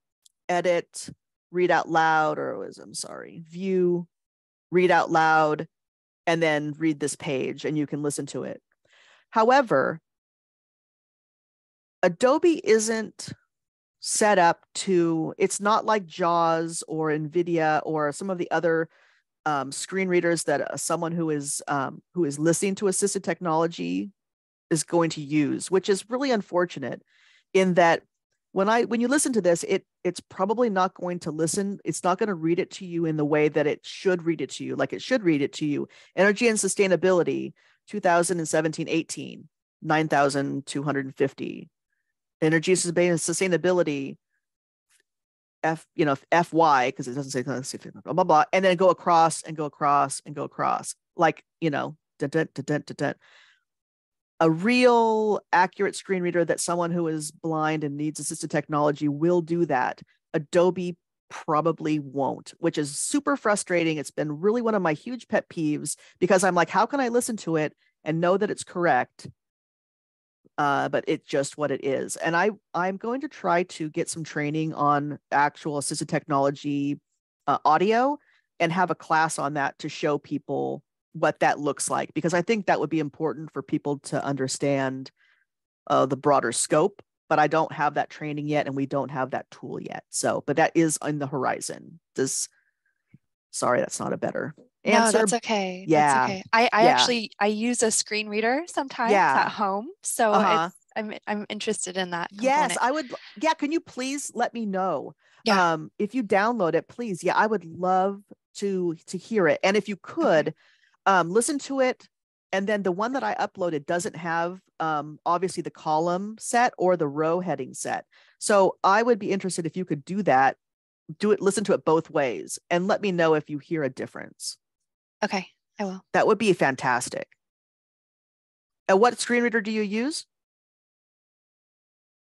edit, read out loud, view, read out loud, and then read this page and you can listen to it. However, Adobe isn't set up it's not like JAWS or NVIDIA or some of the other screen readers that someone who is listening to assisted technology is going to use, which is really unfortunate in that when you listen to this, it's probably not going to listen. It's not going to read it to you in the way that it should read it to you, like it should read it to you. Energy and sustainability, 2017-18, 9,250. Energy sustainability, FY, because it doesn't say blah, blah, blah, and then go across and go across and go across. Like, a real accurate screen reader that someone who is blind and needs assisted technology will do that. Adobe probably won't, which is super frustrating. It's been really one of my huge pet peeves because I'm like, how can I listen to it and know that it's correct? But it's just what it is. And I'm going to try to get some training on actual assisted technology audio and have a class on that to show people what that looks like, because I think that would be important for people to understand the broader scope, but I don't have that training yet and we don't have that tool yet. So, but that is on the horizon. Sorry, that's not a better No, answer. that's okay. Yeah. That's okay. I actually use a screen reader sometimes at home. So I'm interested in that component. Yes, I would. Yeah, can you please let me know? Yeah. If you download it, please. Yeah, I would love to hear it. And if you could, listen to it. And then the one that I uploaded doesn't have obviously the column set or the row heading set. So I would be interested if you could do that. Do it, listen to it both ways, and let me know if you hear a difference. Okay, I will. That would be fantastic. And what screen reader do you use?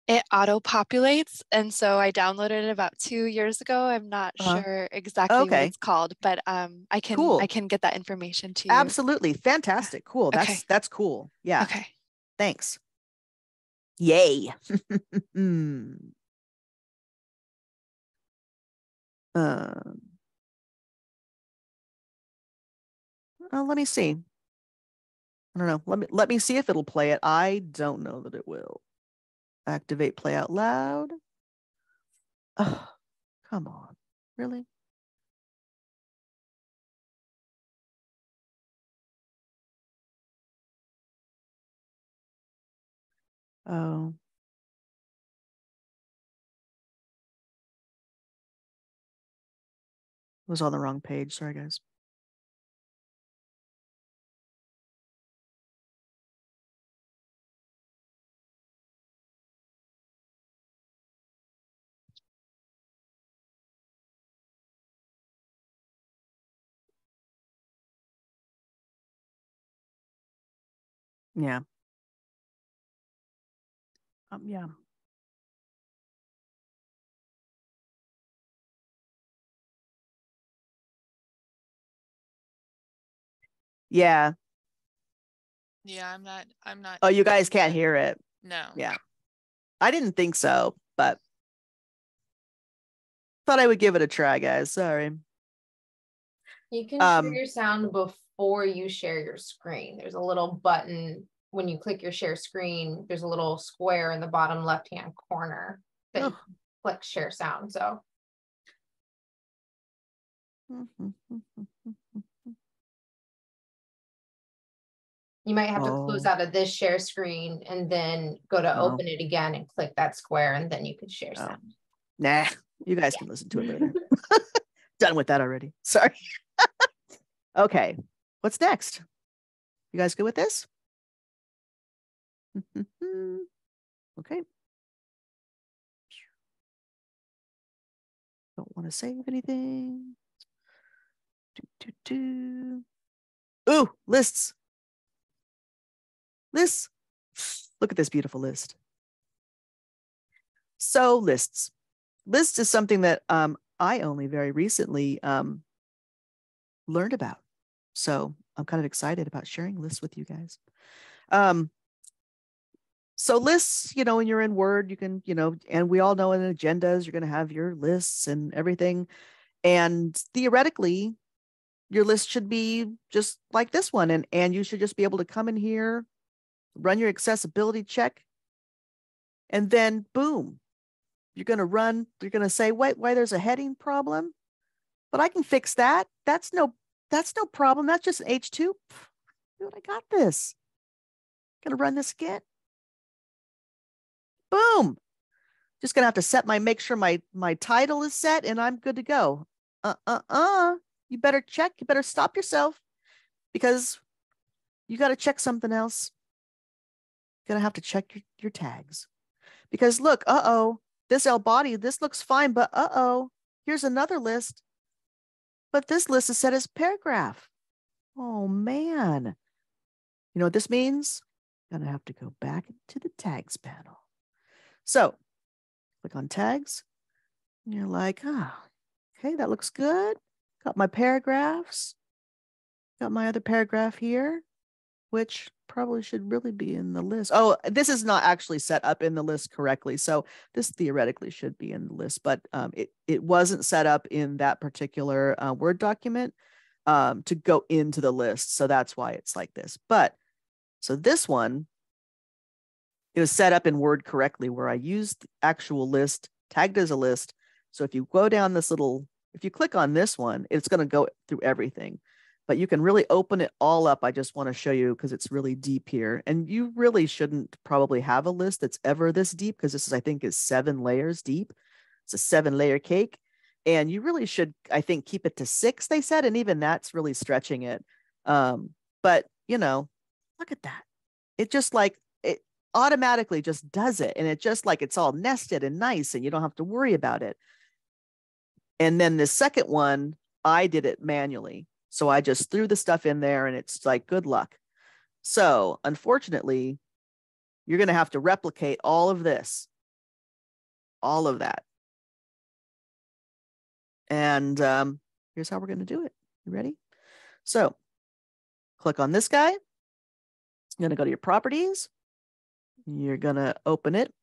It auto-populates, and so I downloaded it about 2 years ago. I'm not sure exactly what it's called, but I can get that information to you. Absolutely. Fantastic. Cool. That's cool. Yeah. Okay. Thanks. Yay. Let me see. I don't know. Let me see if it'll play it. I don't know that it will. Activate play out loud. Oh, come on. Really? Oh. It was on the wrong page. Sorry, guys. Yeah. Yeah. Yeah. Yeah, I'm not. Oh, you guys can't hear it. No. Yeah. I didn't think so, but thought I would give it a try, guys. Sorry. You can share your sound before you share your screen. There's a little button when you click your share screen. There's a little square in the bottom left-hand corner that you click share sound. So you might have to close out of this share screen and then go to open it again and click that square, and then you could share sound. Nah, you guys can listen to it later. Done with that already. Sorry. Okay, what's next? You guys good with this? Okay. Don't want to save anything. Ooh, lists. Lists. Look at this beautiful list. So lists. Lists is something that I only very recently learned about. So I'm kind of excited about sharing lists with you guys. So lists, when you're in Word, you can, and we all know in agendas, you're going to have your lists and everything. And theoretically, your list should be just like this one. And you should just be able to come in here, run your accessibility check, and then boom, you're going to say, wait, why there's a heading problem? But I can fix that. That's no problem. That's just an H2. Dude, I got this. Going to run this again. Boom. Just going to have to make sure my title is set and I'm good to go. You better check. You better stop yourself because you got to check something else. You're going to have to check your tags because look, this L body, this looks fine, but here's another list. But this list is set as paragraph. Oh man. You know what this means? I'm gonna have to go back into the tags panel. So click on tags. And you're like, okay, that looks good. Got my paragraphs. Got my other paragraph here, which probably should really be in the list. Oh, this is not actually set up in the list correctly. So this theoretically should be in the list, but it wasn't set up in that particular Word document to go into the list. So that's why it's like this. But so this one, it was set up in Word correctly where I used actual list, tagged as a list. So if you go down this little, if you click on this one, it's going to go through everything, but you can really open it all up. I just want to show you because it's really deep here, and you really shouldn't probably have a list that's ever this deep, because this is, I think, is 7 layers deep. It's a 7-layer cake, and you really should, I think, keep it to 6, they said, and even that's really stretching it. But you know, look at that. It just like, it automatically just does it. And it just like, it's all nested and nice, and you don't have to worry about it. And then the second one, I did it manually. So I just threw the stuff in there, and it's like, good luck. So unfortunately, you're going to have to replicate all of this, all of that. And here's how we're going to do it. You ready? So click on this guy. You're going to go to your properties. You're going to open it.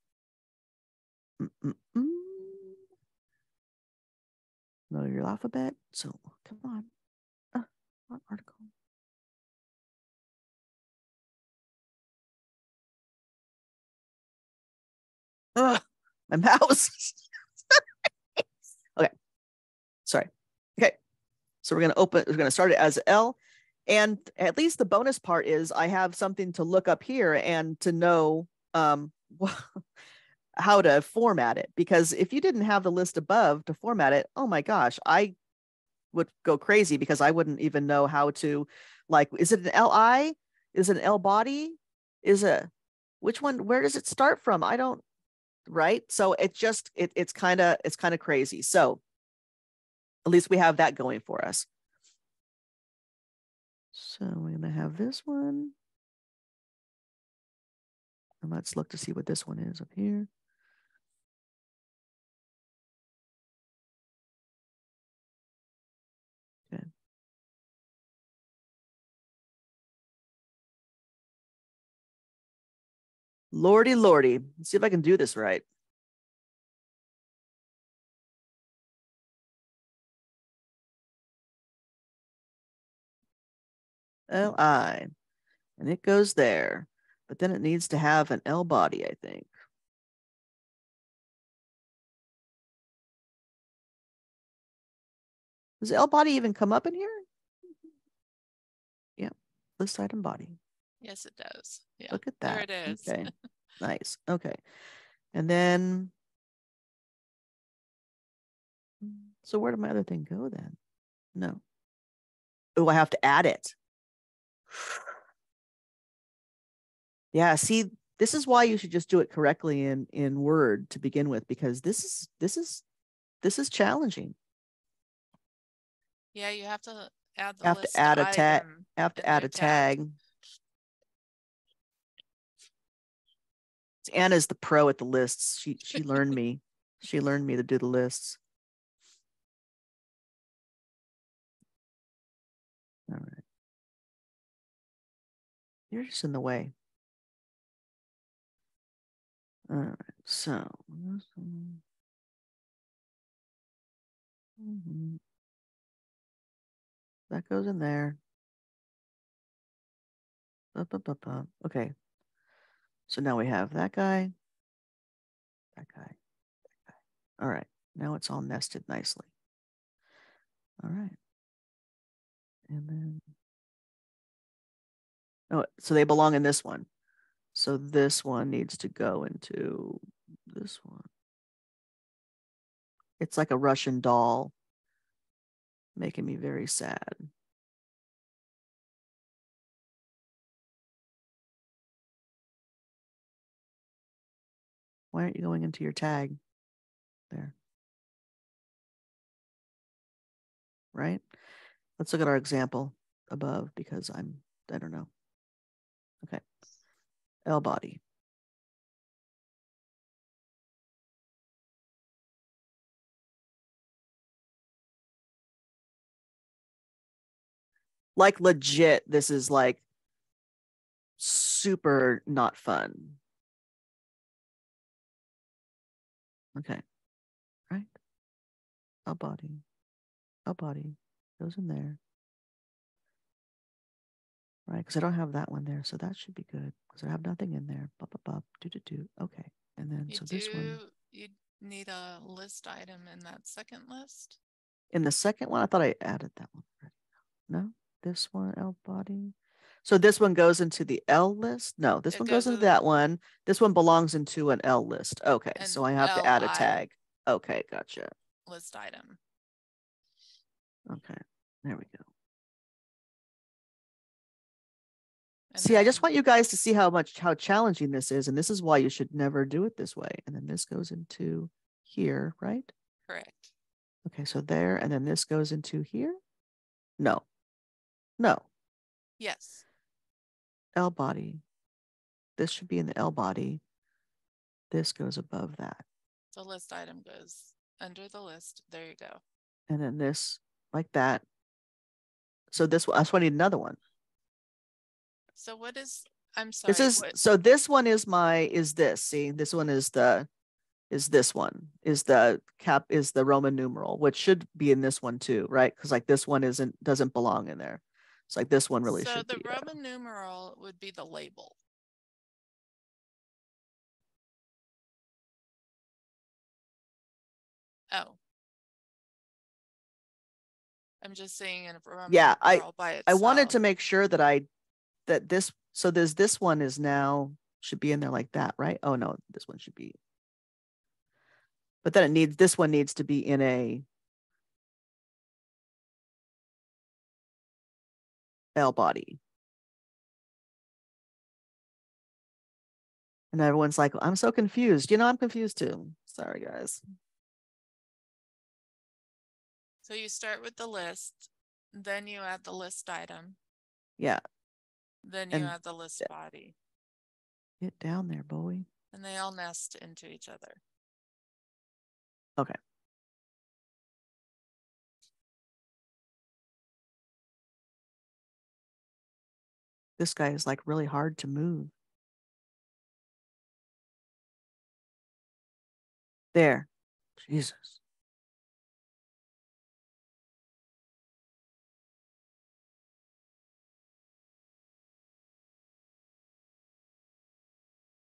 Know your alphabet. So come on. What article? My mouse. Okay. Sorry. Okay. So we're going to start it as L. And at least the bonus part is I have something to look up here and to know how to format it. Because if you didn't have the list above to format it, oh my gosh, I would go crazy, because I wouldn't even know how to, like, is it an LI? Is it an L body? Which one, where does it start from? I don't, right? So it just, it's kind of crazy. So at least we have that going for us. So we're going to have this one. And let's look to see what this one is up here. Okay. Lordy, Lordy. Let's see if I can do this right. LI. And it goes there. But then it needs to have an L body, I think. Does L body even come up in here? Yeah. List item body. Yes, it does. Yeah. Look at that. There it is. Okay. Nice. Okay. And then, so where did my other thing go then? No. Oh, I have to add it. Yeah, see, this is why you should just do it correctly in Word to begin with, because this is challenging. Yeah, you have to add the have list to add a tag. item. Have to add a tag. Anna's the pro at the lists. She learned me. She learned me to do the lists. All right. You're just in the way. All right. So that goes in there. Okay. So now we have that guy, that guy, that guy. All right. Now it's all nested nicely. All right. And then, oh, so they belong in this one. So this one needs to go into this one. It's like a Russian doll, making me very sad. Why aren't you going into your tag there? Right? Let's look at our example above, because I don't know. Okay. L body. Like legit, this is like super not fun. Okay. Right? L body. L body goes in there. Right, because I don't have that one there, so that should be good, because I have nothing in there. Okay, and then so this one. You need a list item in that second list. in the second one, I thought I added that one. No, this one, L body. So this one goes into the L list? No, this one goes into that one. This one belongs into an L list. Okay, so I have to add a tag. Okay, gotcha. List item. Okay, there we go. And see, I just want you guys to see how challenging this is. And this is why you should never do it this way. And then this goes into here, right? Correct. Okay, so there, and then this goes into here? No. No. Yes. L body. This should be in the L body. This goes above that. The list item goes under the list. There you go. And then this like that. So this one, that's why I need another one. So what is, I'm sorry. So this one is this. See, this one is this one is the Roman numeral, which should be in this one too, right? Because like this one doesn't belong in there. It's like this one really should be. So the Roman numeral would be the label. Oh. I'm just saying in a Roman numeral by itself. I wanted to make sure that this one is now should be in there like that, right? Oh no, this one should be. But then this one needs to be in a L body. And everyone's like, I'm so confused. I'm confused too. Sorry, guys. So you start with the list, then you add the list item. Yeah. Then you add the list body. Get down there, boy. And they all nest into each other. Okay. This guy is like really hard to move. There. Jesus.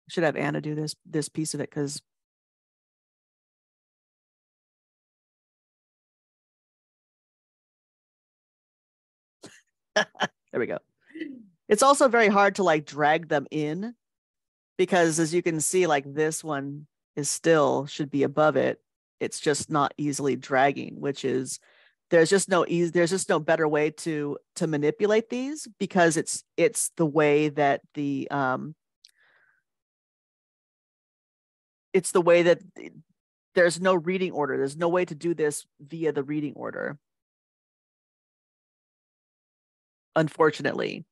Should have Anna do this piece of it because there we go. It's also very hard to like drag them in because as you can see, like this one should be above it. It's just not easily dragging, which is there's just no better way to manipulate these because it's the way that there's no reading order. There's no way to do this via the reading order. Unfortunately.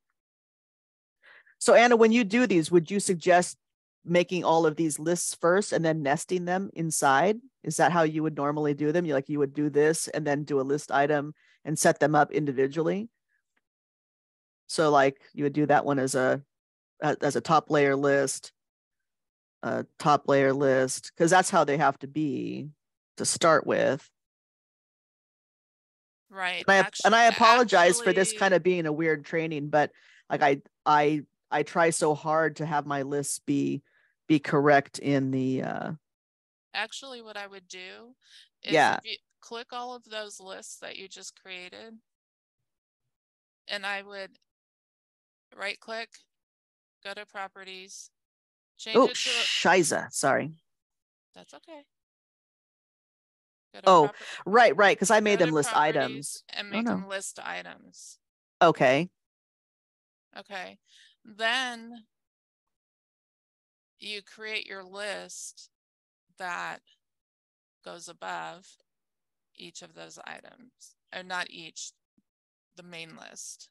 So Anna, when you do these, would you suggest making all of these lists first and then nesting them inside? Is that how you would normally do them? You would do this and then do a list item and set them up individually. So like you would do that one as a top layer list, because that's how they have to be to start with. Right. And I apologize for this kind of being a weird training, but like I try so hard to have my lists be correct in the actually what I would do is you click all of those lists that you just created, and I would right click, go to properties, change it to Shiza, sorry. That's okay. Right, because I made them list items. And make them list items. Okay. Okay. Then you create your list that goes above each of those items, or not each, the main list.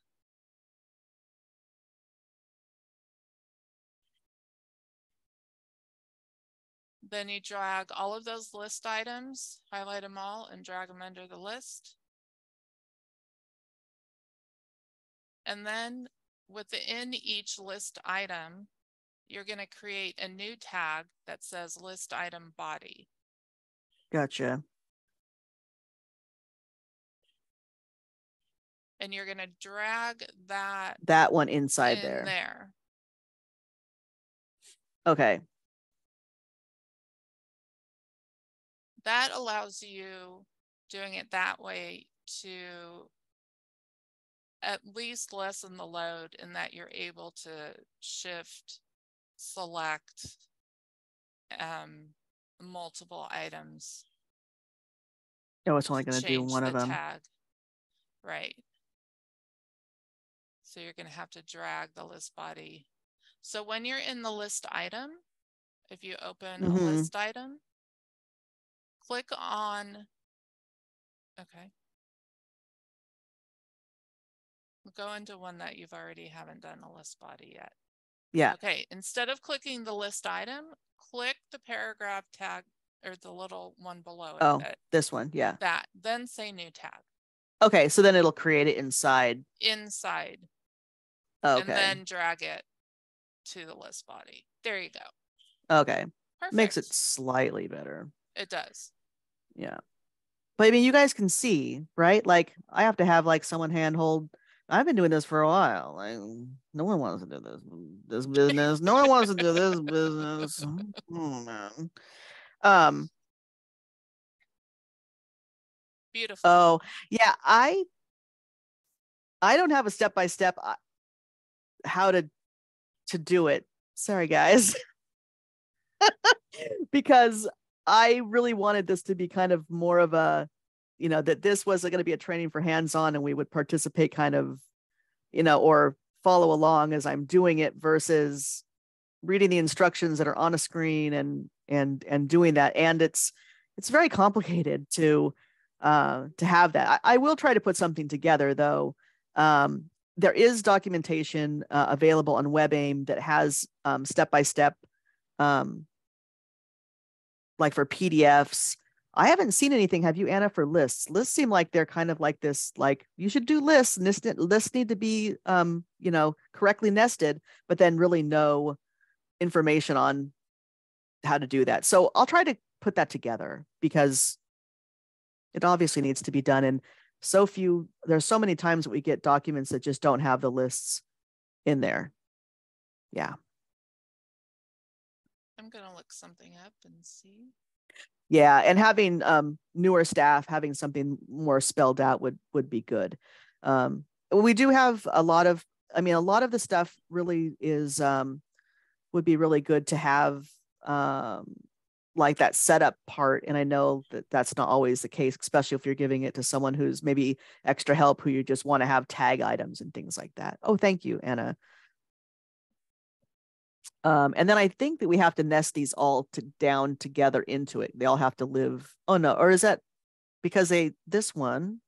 Then you drag all of those list items, highlight them all, and drag them under the list. And then within each list item, you're going to create a new tag that says list item body. Gotcha. And you're going to drag that one inside there. Okay. That allows you doing it that way to at least lessen the load in that you're able to shift, select multiple items. No, it's only going to do one of them. Tag. Right. So you're going to have to drag the list body. So when you're in the list item, if you open a list item, click on, okay. Go into one that you've already haven't done a list body yet. Yeah. Okay. Instead of clicking the list item, click the paragraph tag or the little one below it. Oh, this one. Yeah. That. Then say new tag. Okay. So then it'll create it inside. Inside. Okay. And then drag it to the list body. There you go. Okay. Perfect. Makes it slightly better. It does. Yeah. But I mean, you guys can see, right? Like I have to have like someone handhold. I've been doing this for a while. Like no one wants to do this business. No one wants to do this business. Oh man. Beautiful. Oh yeah, I don't have a step-by-step how to do it. Sorry guys. Because I really wanted this to be kind of more of a, you know, that this was going to be a training for hands-on and we would participate kind of, you know, or follow along as I'm doing it versus reading the instructions that are on a screen and doing that. And it's very complicated to have that. I will try to put something together though. There is documentation available on WebAIM that has step-by-step, like for PDFs. I haven't seen anything. Have you, Anna, for lists? Lists seem like they're kind of like this, like you should do lists and lists need to be, you know, correctly nested, but then really no information on how to do that. So I'll try to put that together because it obviously needs to be done. And there's so many times that we get documents that just don't have the lists in there. Yeah. I'm going to look something up and see. Yeah, and having newer staff having something more spelled out would be good. We do have a lot of the stuff really is would be really good to have like that setup part. And I know that that's not always the case, especially if you're giving it to someone who's maybe extra help, who you just want to have tag items and things like that. Oh, thank you, Anna. And then I think that we have to nest these all down together into it. They all have to live. Oh no, or is that because this one,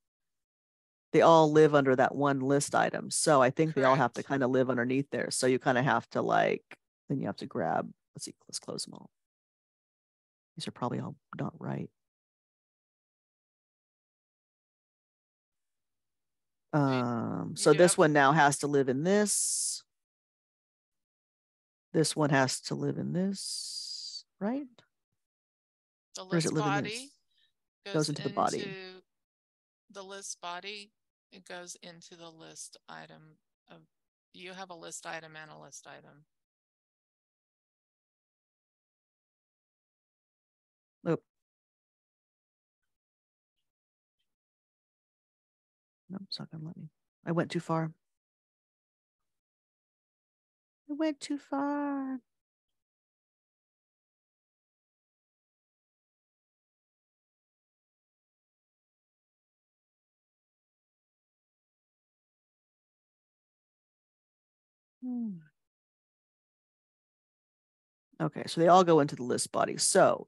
they all live under that one list item. So I think Correct. They all have to kind of live underneath there. So you kind of have to then you have to grab, let's close them all. These are probably all not right. So this one now has to live in this. This one has to live in this, right? The list body goes into the body. The list body, it goes into the list item. You have a list item and a list item. Nope. Nope, it's not gonna let me. I went too far. I went too far. Okay, so they all go into the list body. So,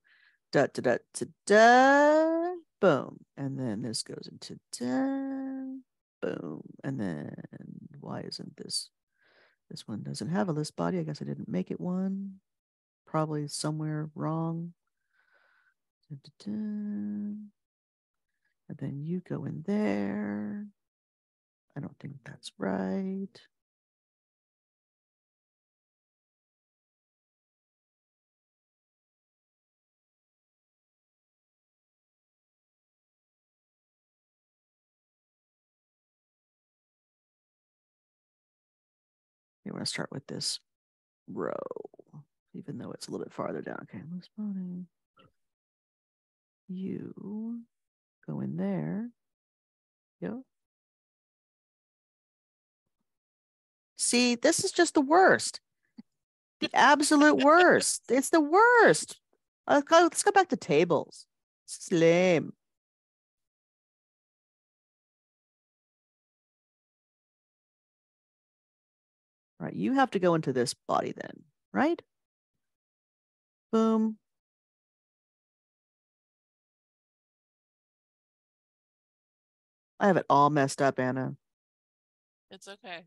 boom, and then this goes into boom, and then why isn't this? This one doesn't have a list body. I guess I didn't make it one. Probably somewhere wrong. And then you go in there. I don't think that's right. You want to start with this row, even though it's a little bit farther down. Okay, list body. You Go in there. Yep. See, this is just the worst. The absolute worst. It's the worst. Let's go back to tables. This is lame. Right, you have to go into this body then, right? Boom. I have it all messed up, Anna. It's okay.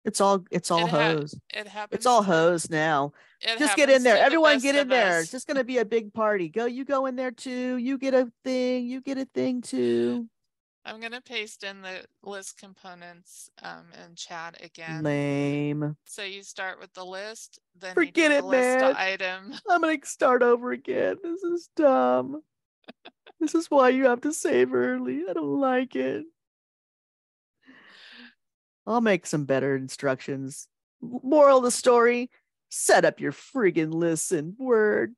It's all hose. It happens. It's all hose now. Just get in there. Everyone get in there. It's just gonna be a big party. You go in there too. You get a thing. You get a thing too. I'm gonna paste in the list components in chat again. Lame. So you start with the list, then forget you it, the list man. item. I'm gonna start over again. This is dumb. This is why you have to save early. I don't like it. I'll make some better instructions. Moral of the story, set up your friggin' lists in Word.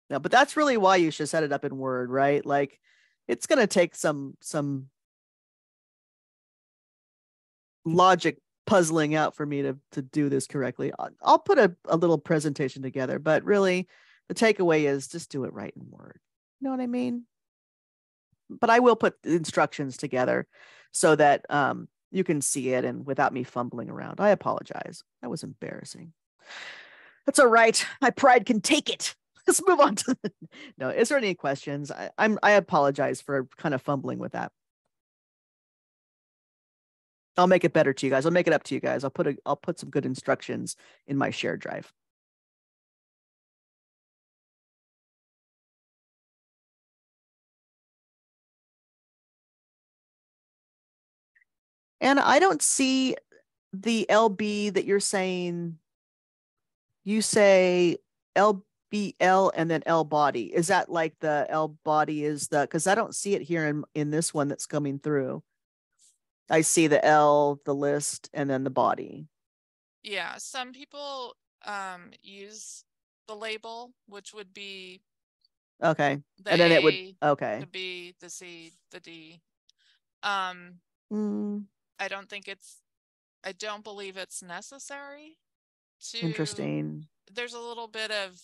No, but that's really why you should set it up in Word, right? Like, it's going to take some logic puzzling out for me to do this correctly. I'll put a little presentation together, but really the takeaway is just do it right in Word. You know what I mean? But I will put instructions together so that you can see it and without me fumbling around. I apologize. That was embarrassing. That's all right. My pride can take it. Let's move on to no. Is there any questions? I apologize for kind of fumbling with that. I'll make it better to you guys. I'll make it up to you guys. I'll put some good instructions in my shared drive. And I don't see the LB that you're saying. You say LBL and then L body. Is that like the L body is the, because I don't see it here in this one that's coming through. I see the L, the list, and then the body. Yeah, some people use the label, which would be okay. The and then A, it would okay. The B, the C, the D. I don't believe it's necessary to. Interesting. There's a little bit of,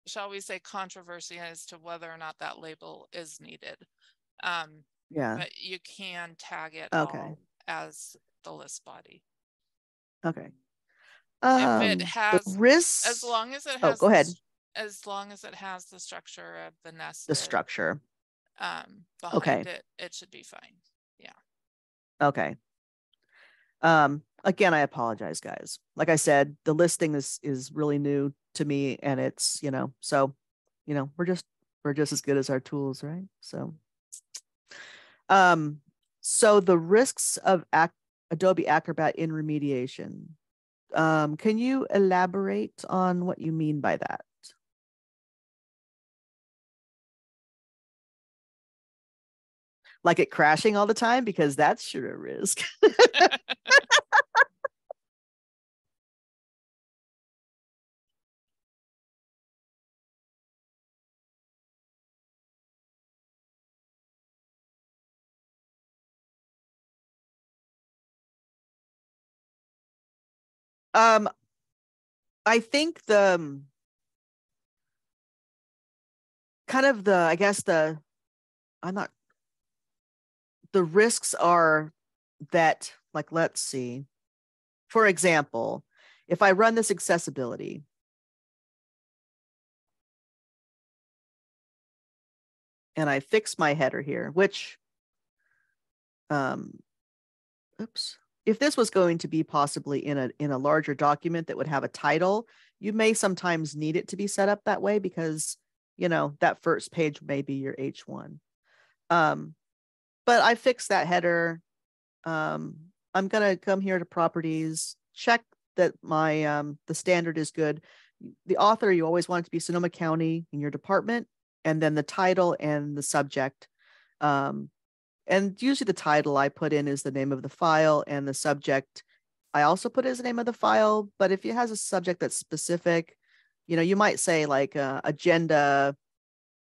shall we say, controversy as to whether or not that label is needed. Yeah. But you can tag it okay. all as the list body. Okay. If it has risks, as long as it has go ahead. As long as it has the structure of the nested, the structure behind it, it should be fine. Yeah. Okay. Again, I apologize, guys. Like I said, the listing is really new to me, and it's, so, we're just as good as our tools, right? So, so the risks of Adobe Acrobat in remediation. Can you elaborate on what you mean by that? Like it crashing all the time? Because that's sure a risk. I think the kind of the, I guess the risks are that, like, let's see, for example, if I run this accessibility, and I fix my header here, which, oops, if this was going to be possibly in a larger document that would have a title, you may sometimes need it to be set up that way because, that first page may be your H1. But I fixed that header. I'm going to come here to properties, check that my the standard is good. The author, you always want it to be Sonoma County in your department, and then the title and the subject. And usually the title I put in is the name of the file, and the subject I also put as the name of the file. But if it has a subject that's specific, you might say like agenda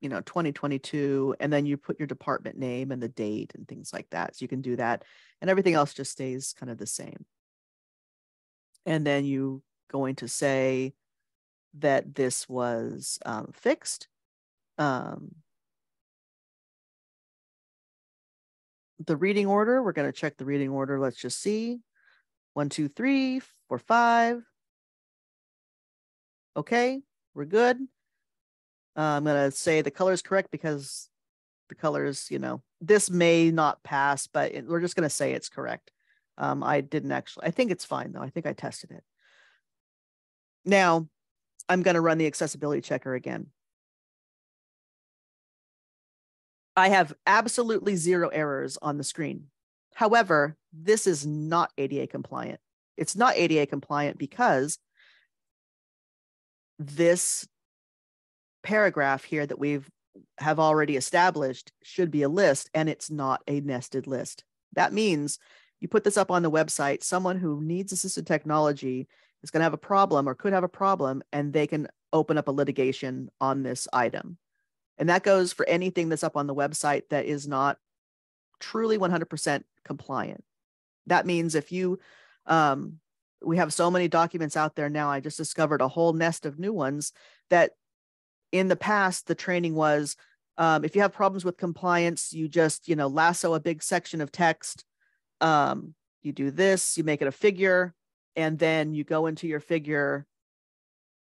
2022, and then you put your department name and the date and things like that. So you can do that, and everything else just stays kind of the same. And then you going to say that this was fixed. The reading order, we're going to check the reading order. Let's just see. 1, 2, 3, 4, 5. Okay, we're good. I'm going to say the color is correct because the colors, this may not pass, but we're just going to say it's correct. I think it's fine though. I think I tested it. Now I'm going to run the accessibility checker again. I have absolutely 0 errors on the screen. However, this is not ADA compliant. It's not ADA compliant because this paragraph here that have already established should be a list, and it's not a nested list. That means you put this up on the website, someone who needs assistive technology is going to have a problem or could have a problem, and they can open up a litigation on this item. And that goes for anything that's up on the website that is not truly 100% compliant. That means if you, we have so many documents out there now, I just discovered a whole nest of new ones that in the past, the training was, if you have problems with compliance, you just, lasso a big section of text. You do this, you make it a figure, and then you go into your figure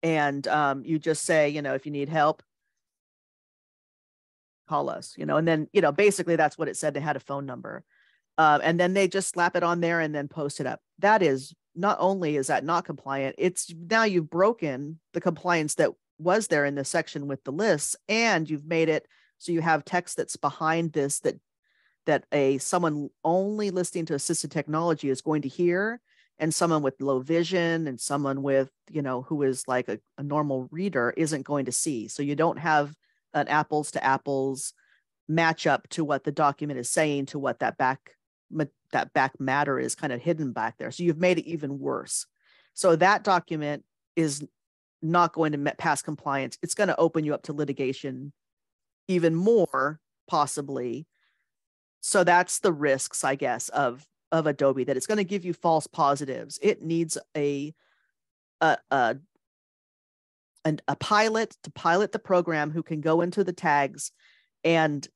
and you just say, if you need help, call us, and then, basically that's what it said. They had a phone number. And then they just slap it on there and then post it up. That is, not only is that not compliant, it's now you've broken the compliance that was there in the section with the lists, and you've made it so you have text that's behind this that someone only listening to assisted technology is going to hear, and someone with low vision and someone with, who is like a normal reader isn't going to see. So you don't have an apples to apples match up to what the document is saying to what that back matter is kind of hidden back there. So you've made it even worse. So that document is not going to pass compliance. It's going to open you up to litigation even more, possibly. So that's the risks, I guess, of Adobe, that it's going to give you false positives. It needs a pilot to pilot the program who can go into the tags and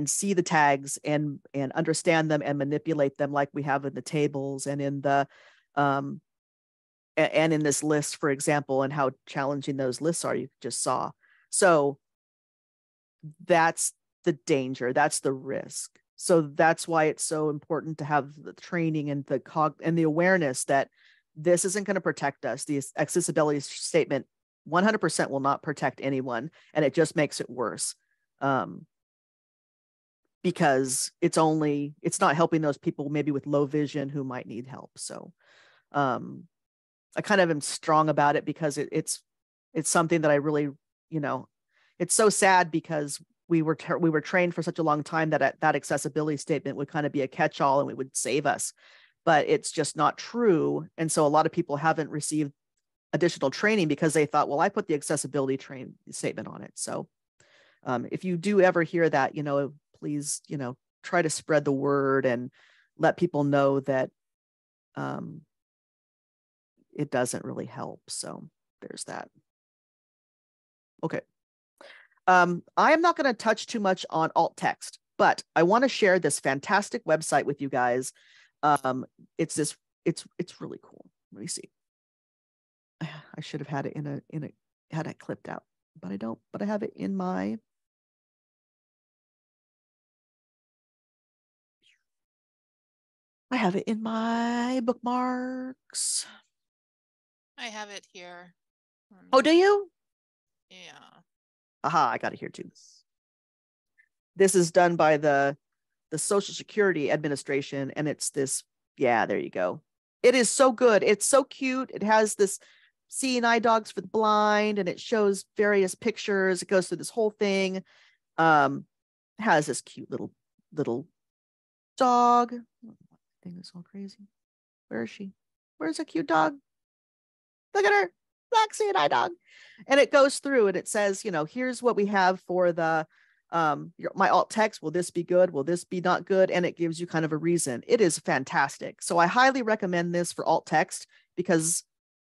see the tags and understand them and manipulate them like we have in the tables and in the and in this list, for example, and how challenging those lists are, you just saw. So that's the danger, that's the risk. So that's why it's so important to have the training and the awareness that this isn't going to protect us. The accessibility statement 100% will not protect anyone, and it just makes it worse. Because it's not helping those people maybe with low vision who might need help. So I kind of am strong about it because it's something that I really, it's so sad because we were trained for such a long time that that accessibility statement would kind of be a catch-all and it would save us, but it's just not true. And so a lot of people haven't received additional training because they thought, well, I put the accessibility statement on it. So if you do ever hear that, please, try to spread the word and let people know that it doesn't really help. So there's that. Okay. I am not going to touch too much on alt text, but I want to share this fantastic website with you guys. It's really cool. Let me see. I should have had it had it clipped out, but I don't, but I have it in my, bookmarks. I have it here. Oh, do you? Yeah. Aha, I got it here too. This is done by the Social Security Administration, and it's this, yeah, there you go. It is so good. It's so cute. It has this seeing eye dogs for the blind, and it shows various pictures. It goes through this whole thing. It has this cute little dog. Thing is all crazy. Where is she? Where's a cute dog? Look at her. vaccine, dog. And it goes through and it says, here's what we have for the my alt text. Will this be good? Will this be not good? And it gives you kind of a reason. It is fantastic. So I highly recommend this for alt text because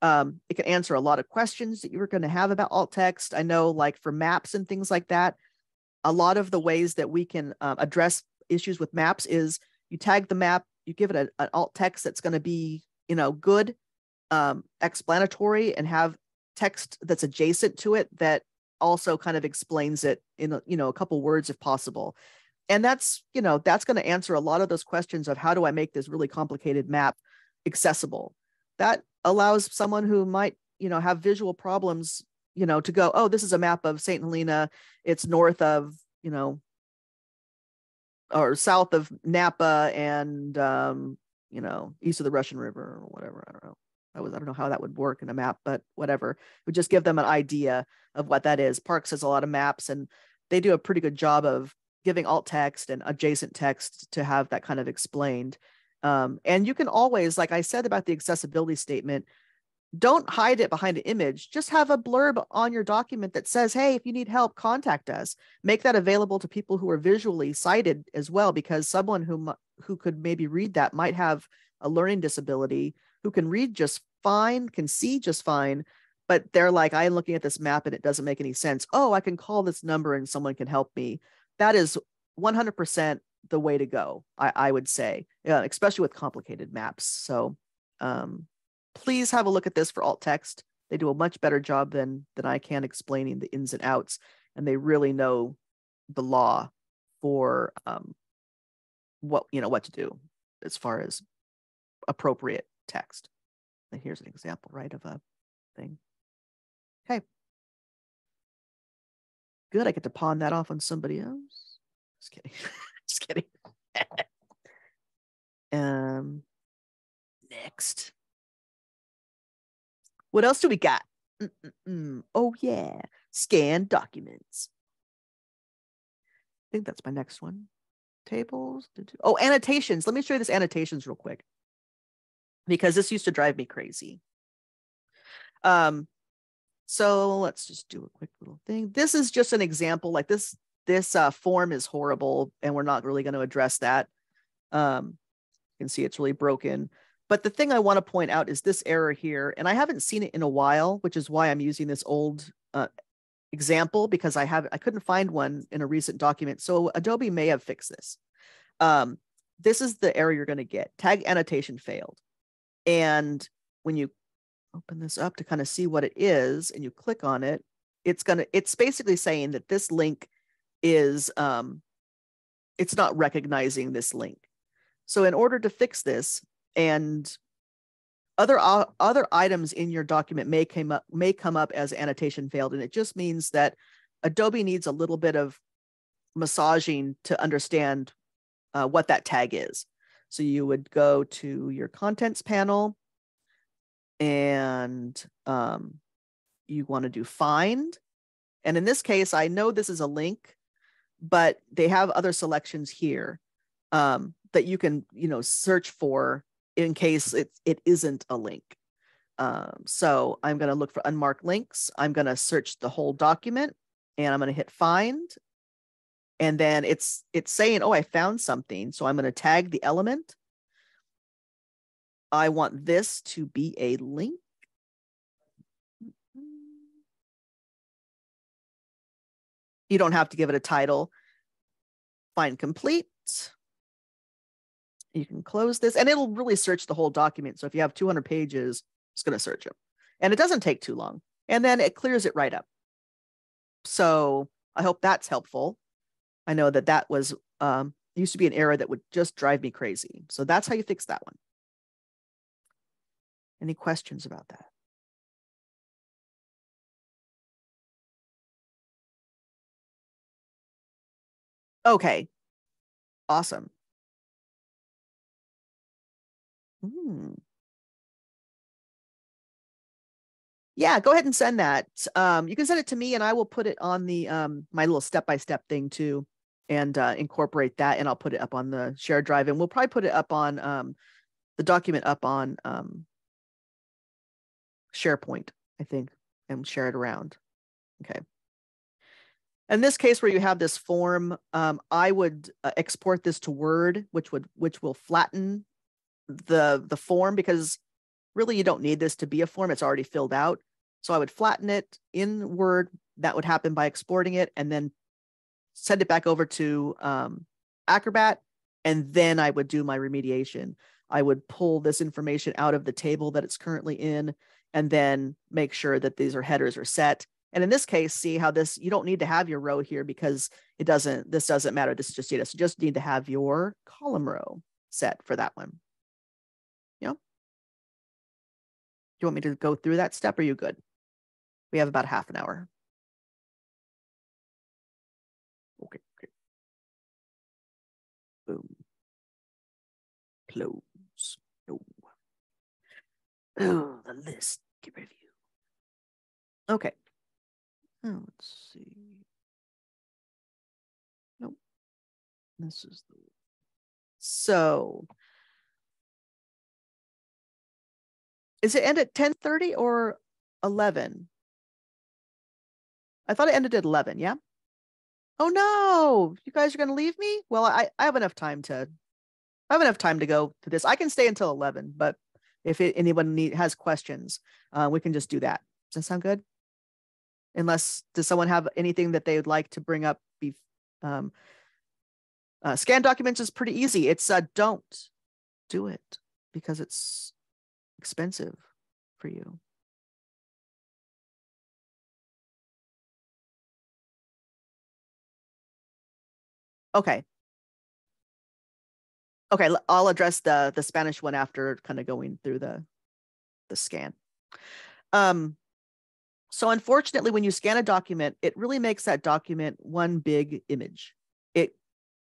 it can answer a lot of questions that you were going to have about alt text. I know, like for maps and things like that, a lot of the ways that we can address issues with maps is you tag the map, you give it an alt text that's going to be, good, explanatory, and have text that's adjacent to it that also kind of explains it in a couple words if possible. And that's going to answer a lot of those questions of how do I make this really complicated map accessible. That allows someone who might, have visual problems, to go, oh, this is a map of St. Helena. It's north of, or south of Napa and, east of the Russian River or whatever. I don't know. I don't know how that would work in a map, but whatever. It would just give them an idea of what that is. Parks has a lot of maps and they do a pretty good job of giving alt text and adjacent text to have that kind of explained. And you can always, like I said about the accessibility statement, don't hide it behind an image. Just have a blurb on your document that says, hey, if you need help, contact us. Make that available to people who are visually sighted as well, because someone who could maybe read that might have a learning disability, who can read just fine, can see just fine, but they're like, I'm looking at this map and it doesn't make any sense. Oh, I can call this number and someone can help me. That is 100% the way to go, I would say, especially with complicated maps. So please have a look at this for alt text. They do a much better job than I can explaining the ins and outs, and they really know the law for what to do as far as appropriate text. And here's an example, right, of a thing. Okay. Good. I get to pawn that off on somebody else. Just kidding. Just kidding. Next. What else do we got? Oh, yeah. Scan documents. I think that's my next one. Tables. Oh, annotations. Let me show you this annotations real quick, because this used to drive me crazy. So let's just do a quick little thing. This is just an example. Like this form is horrible, and we're not really going to address that. You can see it's really broken. But the thing I want to point out is this error here, and I haven't seen it in a while, which is why I'm using this old example, because I couldn't find one in a recent document. So Adobe may have fixed this. This is the error you're going to get. Tag annotation failed. And when you open this up to kind of see what it is, and you click on it, it's basically saying that this link is, it's not recognizing this link. So in order to fix this, and other items in your document may come up as annotation failed, and it just means that Adobe needs a little bit of massaging to understand what that tag is. So you would go to your contents panel, and you want to do find. And in this case, I know this is a link, but they have other selections here that you can search for in case it isn't a link. So I'm going to look for unmarked links. I'm going to search the whole document, and I'm going to hit find. And then it's saying, oh, I found something. So I'm going to tag the element. I want this to be a link. You don't have to give it a title. Find complete. You can close this, and it'll really search the whole document. So if you have 200 pages, it's going to search them. And it doesn't take too long. And then it clears it right up. So I hope that's helpful. I know that was used to be an error that would just drive me crazy. So that's how you fix that one. Any questions about that? Okay. Awesome. Yeah, go ahead and send that. You can send it to me, and I will put it on the my little step-by-step thing too, and incorporate that, and I'll put it up on the shared drive, and we'll probably put it up on the document up on SharePoint I think, and share it around. Okay. In this case where you have this form, I would export this to Word, which will flatten the form, because really you don't need this to be a form. It's already filled out. So I would flatten it in Word. That would happen by exporting it and then send it back over to Acrobat. And then I would do my remediation. I would pull this information out of the table that it's currently in, and then make sure that these headers are set. And in this case, see how this, you don't need to have your row here because this doesn't matter. This is just data. So you just need to have your column row set for that one. Yeah. Do you want me to go through that step? Or are you good? We have about half an hour. Okay. Boom. Close. No. Oh, the list. Get review. Okay. Oh, let's see. Nope. This is the. So. Is it end at 10:30 or 11? I thought it ended at 11. Yeah. Oh no! You guys are going to leave me? Well, I have enough time to. I have enough time to go to this. I can stay until 11, but if anyone has questions, we can just do that. Does that sound good? Unless, does someone have anything that they would like to bring up? Scan documents is pretty easy. It's don't do it because it's expensive for you. Okay. Okay, I'll address the Spanish one after kind of going through the scan. So unfortunately, when you scan a document, it really makes that document one big image. It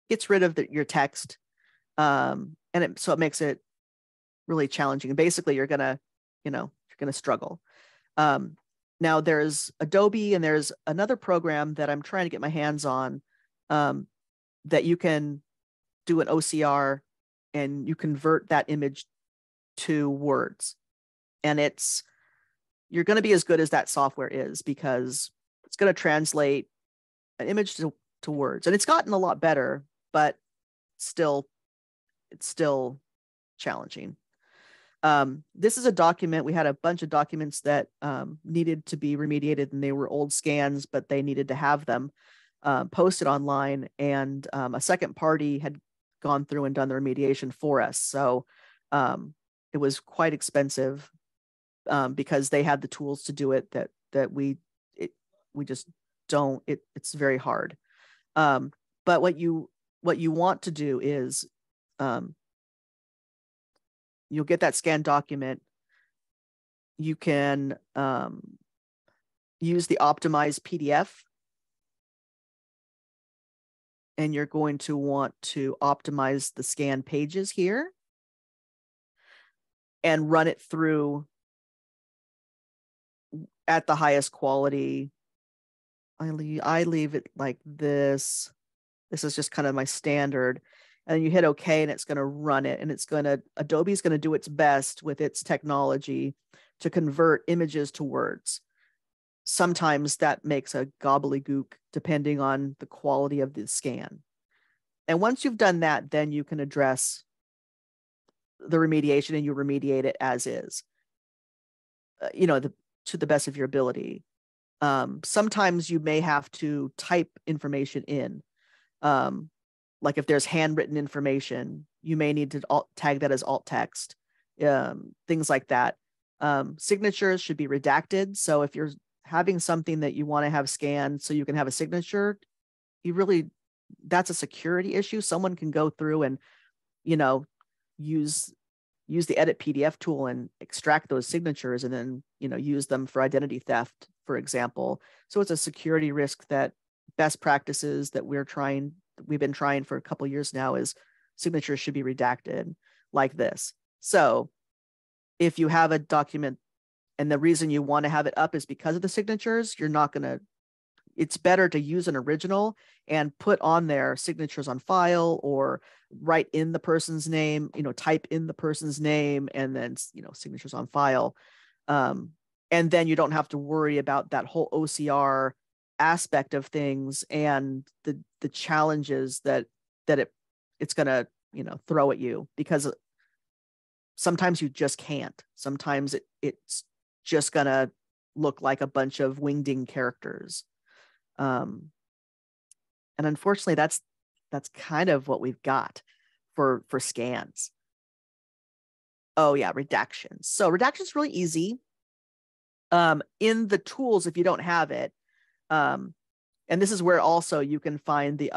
gets rid of your text, so it makes it really challenging. And basically, you're gonna struggle. Now there's Adobe, and there's another program that I'm trying to get my hands on that you can do an OCR and you convert that image to words. And you're going to be as good as that software is, because it's going to translate an image to words. And it's gotten a lot better, but it's still challenging. This is a document. We had a bunch of documents that needed to be remediated, and they were old scans, but they needed to have them posted online. And a second party had gone through and done the remediation for us. So it was quite expensive because they had the tools to do it that we just don't. It's very hard. But what you want to do is you'll get that scanned document. You can use the optimized PDF. And you're going to want to optimize the scan pages here and run it through at the highest quality. I leave it like this. This is just kind of my standard. And you hit OK, and it's going to run it. And Adobe's going to do its best with its technology to convert images to words. Sometimes that makes a gobbledygook depending on the quality of the scan. And once you've done that, then you can address the remediation, and you remediate it as is, to the best of your ability. Sometimes you may have to type information in. Like if there's handwritten information, you may need to tag that as alt text, things like that. Signatures should be redacted. So if you're having something that you want to have scanned so you can have a signature, that's a security issue. Someone can go through and, use the edit PDF tool and extract those signatures and then, use them for identity theft, for example. So it's a security risk. That best practices that we've been trying for a couple of years now is signatures should be redacted like this. So if you have a document and the reason you want to have it up is because of the signatures, it's better to use an original and put on their signatures on file, or write in the person's name, type in the person's name and then, signatures on file. And then you don't have to worry about that whole OCR aspect of things and the challenges that it's going to, throw at you, because sometimes you just can't. Sometimes it's just going to look like a bunch of wingding characters. And unfortunately, that's kind of what we've got for scans. Oh yeah, redactions. So redaction is really easy. In the tools, if you don't have it, and this is where also you can find the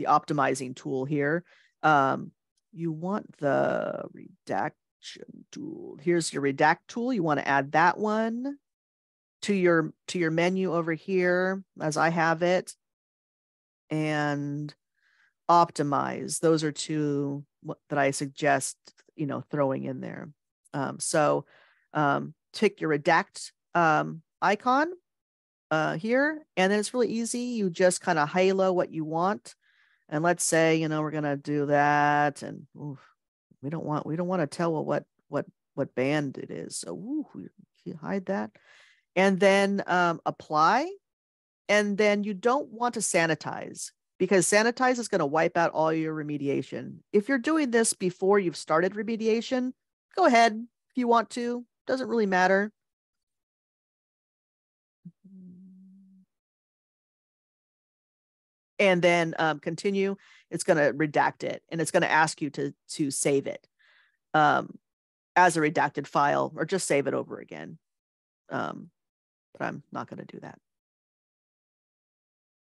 optimizing tool here. You want the redaction tool. Here's your redact tool. You want to add that one to your menu over here, as I have it, and optimize. Those are two that I suggest, throwing in there. So tick your redact icon here, and then it's really easy. You just kind of halo what you want, and let's say we're gonna do that, and we don't want to tell what band it is, so you hide that, and then apply, and then you don't want to sanitize, because sanitize is going to wipe out all your remediation. If you're doing this before you've started remediation, go ahead if you want to. Doesn't really matter. And then continue. It's going to redact it, and it's going to ask you to save it as a redacted file, or just save it over again. But I'm not going to do that.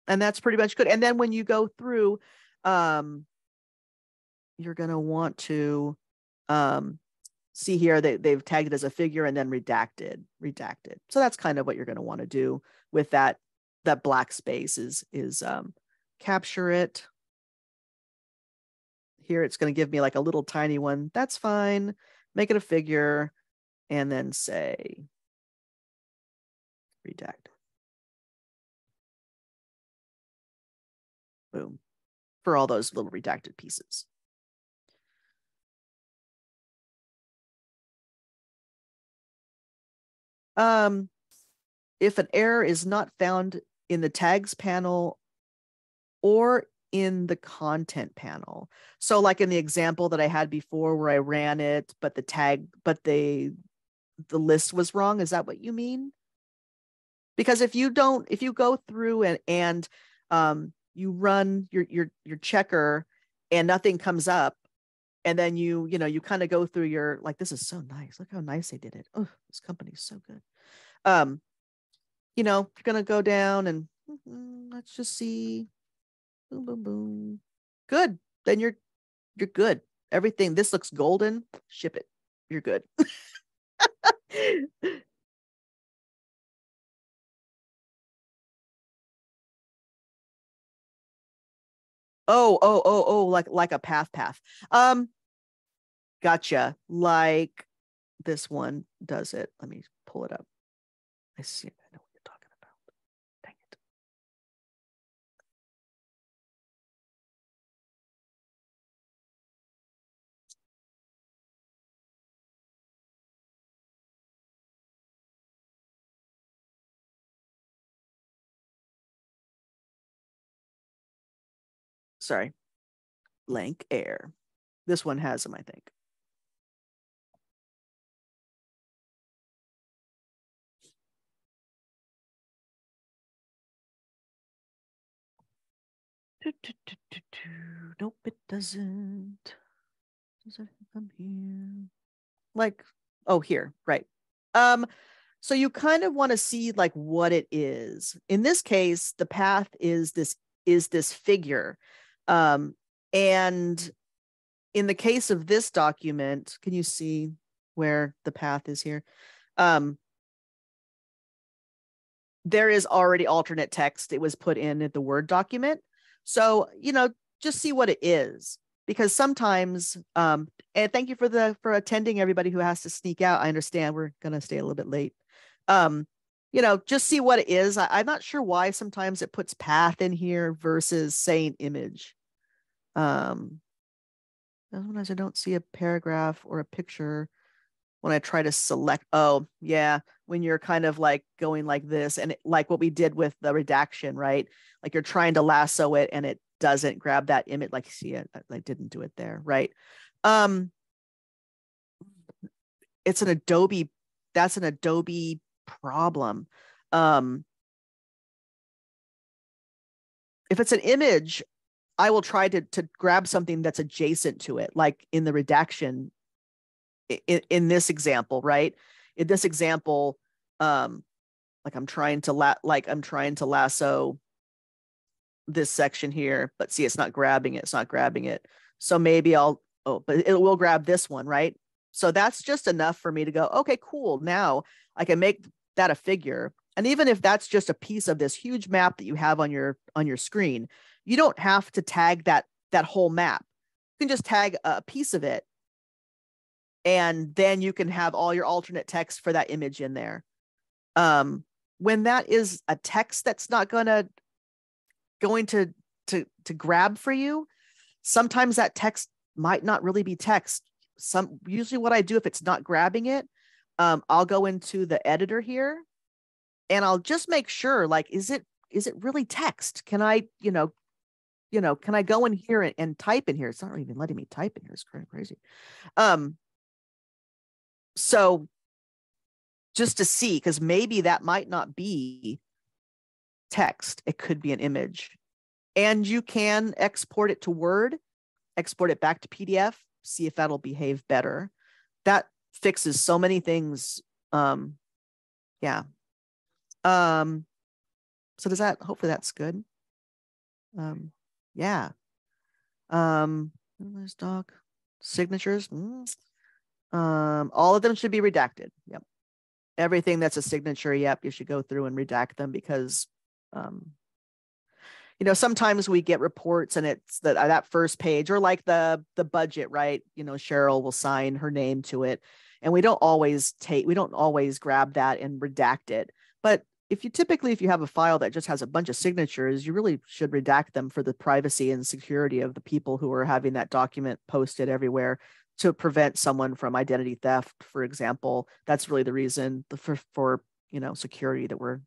And that's pretty much good. And then when you go through, you're going to want to see here that they've tagged it as a figure and then redacted. So that's kind of what you're going to want to do with that black space is capture it. Here it's going to give me like a little tiny one. That's fine. Make it a figure and then say redact. Boom. For all those little redacted pieces. If an error is not found in the tags panel or in the content panel. So like in the example that I had before where I ran it, but the list was wrong. Is that what you mean? Because if you go through and you run your checker and nothing comes up, and then you kind of go through your, like, this is so nice. Look how nice they did it. Oh, this company's so good. You're going to go down and let's just see. Boom, boom, boom. Good. Then you're good. Everything. This looks golden. Ship it. You're good. Oh, like a path. Gotcha. Like this one does it. Let me pull it up. I see. I know what you're talking about. Dang it. Sorry. Blank air. This one has them, I think. Nope, it doesn't. Does it come here? Like, oh, here, right. So you kind of want to see like what it is. In this case, the path is this figure. And in the case of this document, can you see where the path is here? There is already alternate text. It was put in at the Word document. So, just see what it is, because sometimes, and thank you for attending, everybody who has to sneak out. I understand we're going to stay a little bit late. Just see what it is. I'm not sure why sometimes it puts path in here versus saying image. Sometimes I don't see a paragraph or a picture. when I try to select, oh yeah, when you're kind of like going like this, and like what we did with the redaction, right? Like you're trying to lasso it and it doesn't grab that image. Like, see it, I didn't do it there, right? It's an Adobe, that's an Adobe problem. If it's an image, I will try to grab something that's adjacent to it, like in the redaction in this example, right? In this example, like I'm trying to lasso this section here, but see, it's not grabbing it. It's not grabbing it. So maybe but it will grab this one, right? So that's just enough for me to go, okay, cool. Now I can make that a figure. And even if that's just a piece of this huge map that you have on your screen, you don't have to tag that whole map. You can just tag a piece of it, and then you can have all your alternate text for that image in there. When that is a text that's not going to grab for you, sometimes that text might not really be text. Usually what I do, if it's not grabbing it, I'll go into the editor here and I'll just make sure, like, is it really text? Can I, can I go in here and type in here? It's not even letting me type in here. It's crazy. So just to see, because maybe that might not be text. It could be an image. And you can export it to Word, export it back to PDF, see if that'll behave better. That fixes so many things. Yeah. So does that, hopefully that's good. Yeah. There's doc signatures. All of them should be redacted. Yep. Everything that's a signature, yep, you should go through and redact them, because sometimes we get reports and it's that first page, or like the budget, right? Cheryl will sign her name to it, and we don't always grab that and redact it. But if you have a file that just has a bunch of signatures, you really should redact them for the privacy and security of the people who are having that document posted everywhere, to prevent someone from identity theft, for example. That's really the reason for security that we're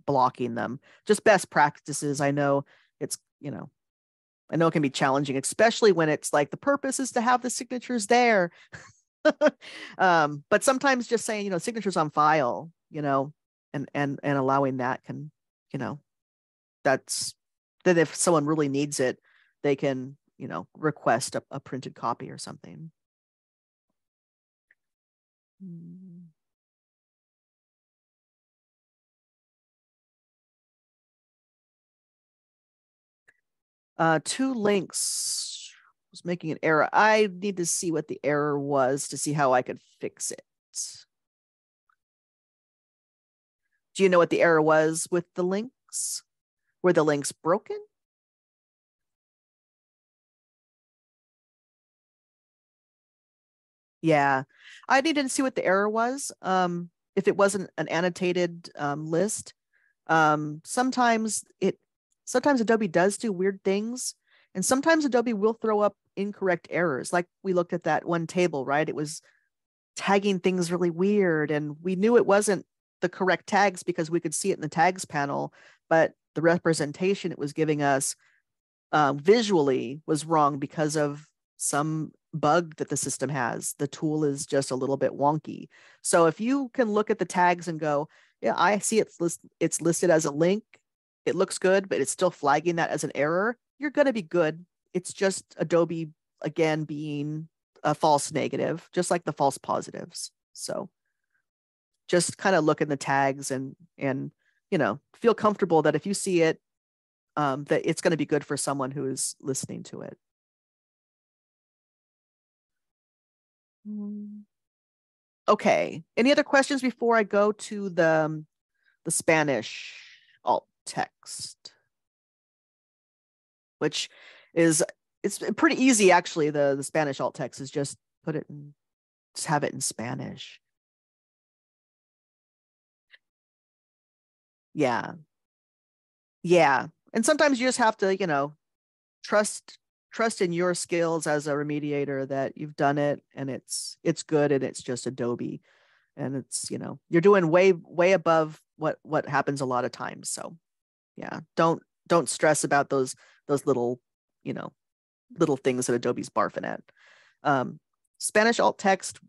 blocking them. Just best practices. I know it can be challenging, especially when it's like the purpose is to have the signatures there. But sometimes just saying, signatures on file, and allowing that can, that's then if someone really needs it, they can, request a printed copy or something. Two links was making an error. I need to see what the error was to see how I could fix it. Do you know what the error was with the links? Were the links broken? Yeah, I needed to see what the error was. If it wasn't an annotated list, sometimes Adobe does do weird things, and sometimes Adobe will throw up incorrect errors. Like we looked at that one table, right? It was tagging things really weird, and we knew it wasn't the correct tags because we could see it in the tags panel, but the representation it was giving us visually was wrong because of some bug that the system has. The tool is just a little bit wonky. So if you can look at the tags and go, yeah, I see it's listed as a link, it looks good, but it's still flagging that as an error, you're going to be good. It's just Adobe, again, being a false negative, just like the false positives. So just kind of look in the tags and feel comfortable that if you see it, that it's going to be good for someone who is listening to it. Okay. Any other questions before I go to the Spanish alt text, which it's pretty easy actually. The Spanish alt text is just have it in Spanish. Yeah. Yeah. And sometimes you just have to, trust trust in your skills as a remediator that you've done it and it's good and it's just Adobe. And it's, you're doing way above what happens a lot of times. So yeah, don't stress about those little, little things that Adobe's barfing at. Spanish alt text,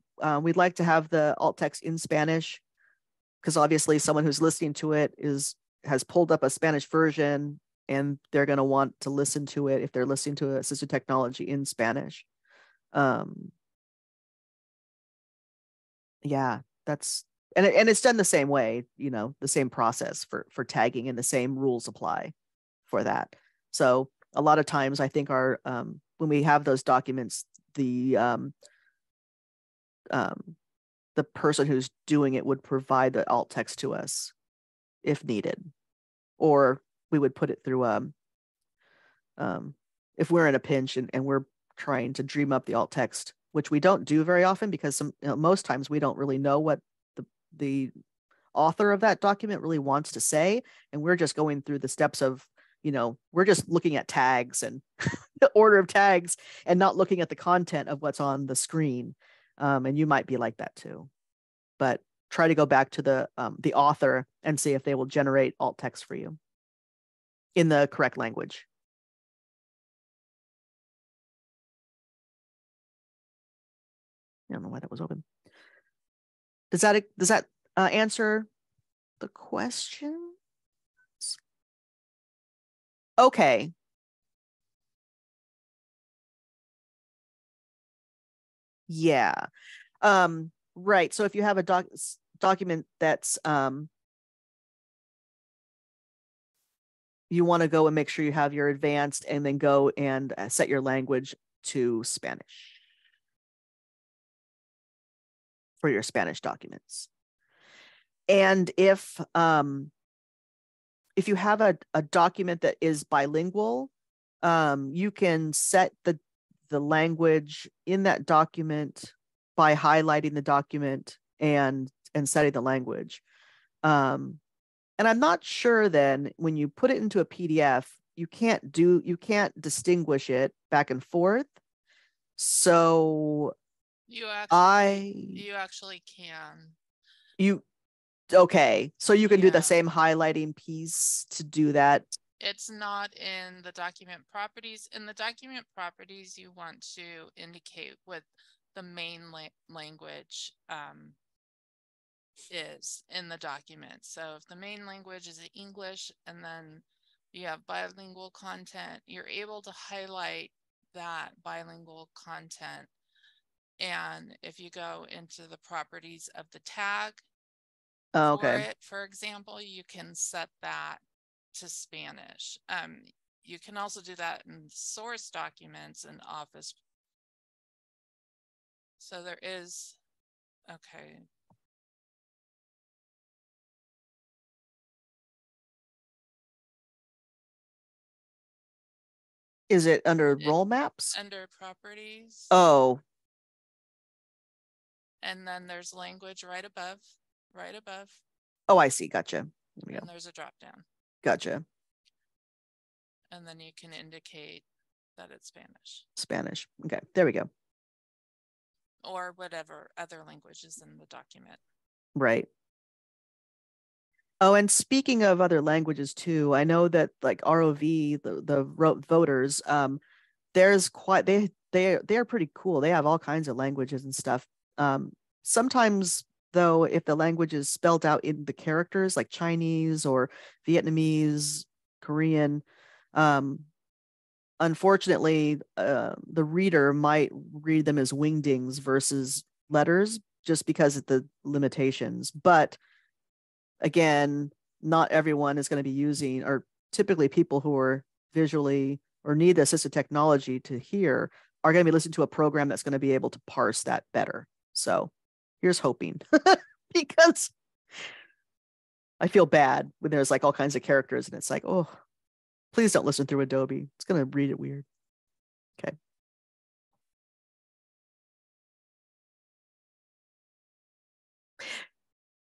we'd like to have the alt text in Spanish, because obviously someone who's listening to it has pulled up a Spanish version and they're going to want to listen to it if they're listening to assistive technology in Spanish. Yeah, that's, and it's done the same way, the same process for tagging, and the same rules apply for that. So a lot of times I think when we have those documents, the person who's doing it would provide the alt text to us if needed, or we would put it through if we're in a pinch and we're trying to dream up the alt text, which we don't do very often, because most times we don't really know what the author of that document really wants to say, and we're just going through the steps of, we're just looking at tags and the order of tags and not looking at the content of what's on the screen. And you might be like that too, but try to go back to the author and see if they will generate alt text for you in the correct language. I don't know why that was open. Does that answer the question? Okay. Yeah. Right. So if you have a document that's you want to go and make sure you have your advanced, and then go and set your language to Spanish for your Spanish documents. And if you have a document that is bilingual, you can set the language in that document by highlighting the document and setting the language. And I'm not sure then when you put it into a PDF, you can't distinguish it back and forth. So you actually can. Okay. So you can do the same highlighting piece to do that. It's not in the document properties. In the document properties, you want to indicate what the main language is in the document. So if the main language is English and then you have bilingual content, you're able to highlight that bilingual content. And if you go into the properties of the tag for it, for example, you can set that to Spanish. You can also do that in source documents in Office. So there is, okay. Is it under role maps? Under properties. Oh. And then there's language right above. Oh, I see. Gotcha. And there's a drop down. Gotcha. And then you can indicate that it's Spanish. Spanish. Okay, there we go. Or whatever other language is in the document. Right. Oh, and speaking of other languages too, I know that like ROV, the voters, there's quite they're pretty cool. They have all kinds of languages and stuff. Sometimes though, if the language is spelled out in the characters like Chinese or Vietnamese, Korean, unfortunately, the reader might read them as wingdings versus letters just because of the limitations. But again, not everyone is going to be using, or typically people who are visually or need assistive technology to hear are going to be listening to a program that's going to be able to parse that better. So here's hoping, because I feel bad when there's like all kinds of characters and it's like, oh, please don't listen through Adobe. It's going to read it weird. Okay.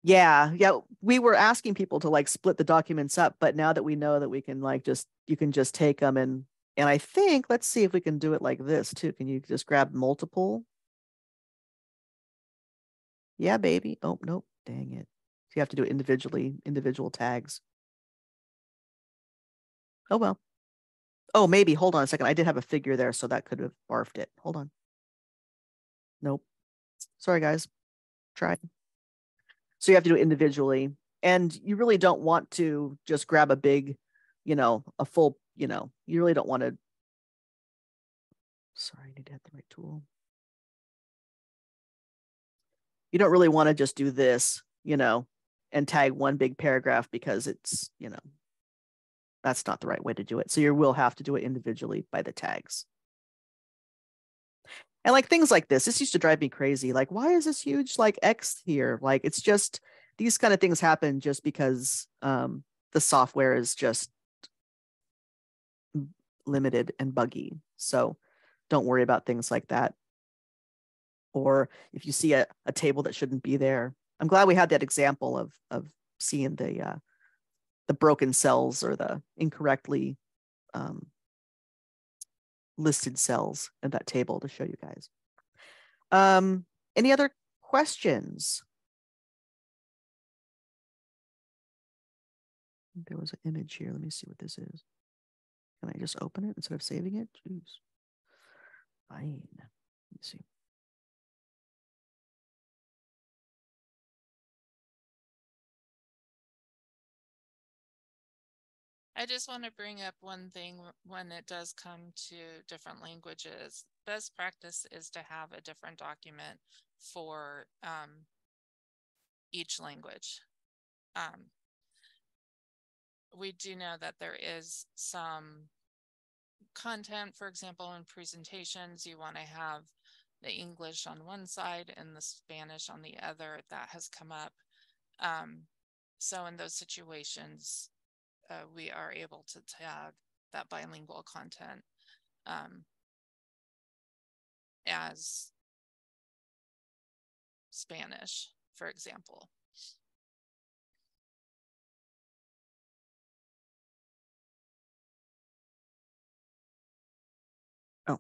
Yeah. We were asking people to like split the documents up, but now that we know that we can like you can just take them and And I think, let's see if we can do it like this too. Can you just grab multiple? Yeah, baby. Oh, nope. Dang it. You have to do it individually, individual tags. Oh, well. Oh, maybe. Hold on a second. I did have a figure there, so that could have barfed it. Hold on. Nope. Sorry, guys. Try. So you have to do it individually. And you really don't want to just grab a big, a full, you really don't want to. Sorry, I need to have the right tool. You don't really want to just do this, and tag one big paragraph because it's, that's not the right way to do it. So you will have to do it individually by the tags. And like things like this used to drive me crazy. Like, why is this huge like X here? Like, it's just, these kind of things happen just because the software is just limited and buggy. So don't worry about things like that. Or if you see a table that shouldn't be there. I'm glad we had that example of seeing the broken cells or the incorrectly listed cells in that table to show you guys. Any other questions? There was an image here. Let me see what this is. Can I just open it instead of saving it? Jeez. Fine. Let me see. I just want to bring up one thing when it does come to different languages. Best practice is to have a different document for each language. We do know that there is some content, for example, in presentations, you want to have the English on one side and the Spanish on the other. That has come up. So in those situations, we are able to tag that bilingual content as Spanish, for example. Oh.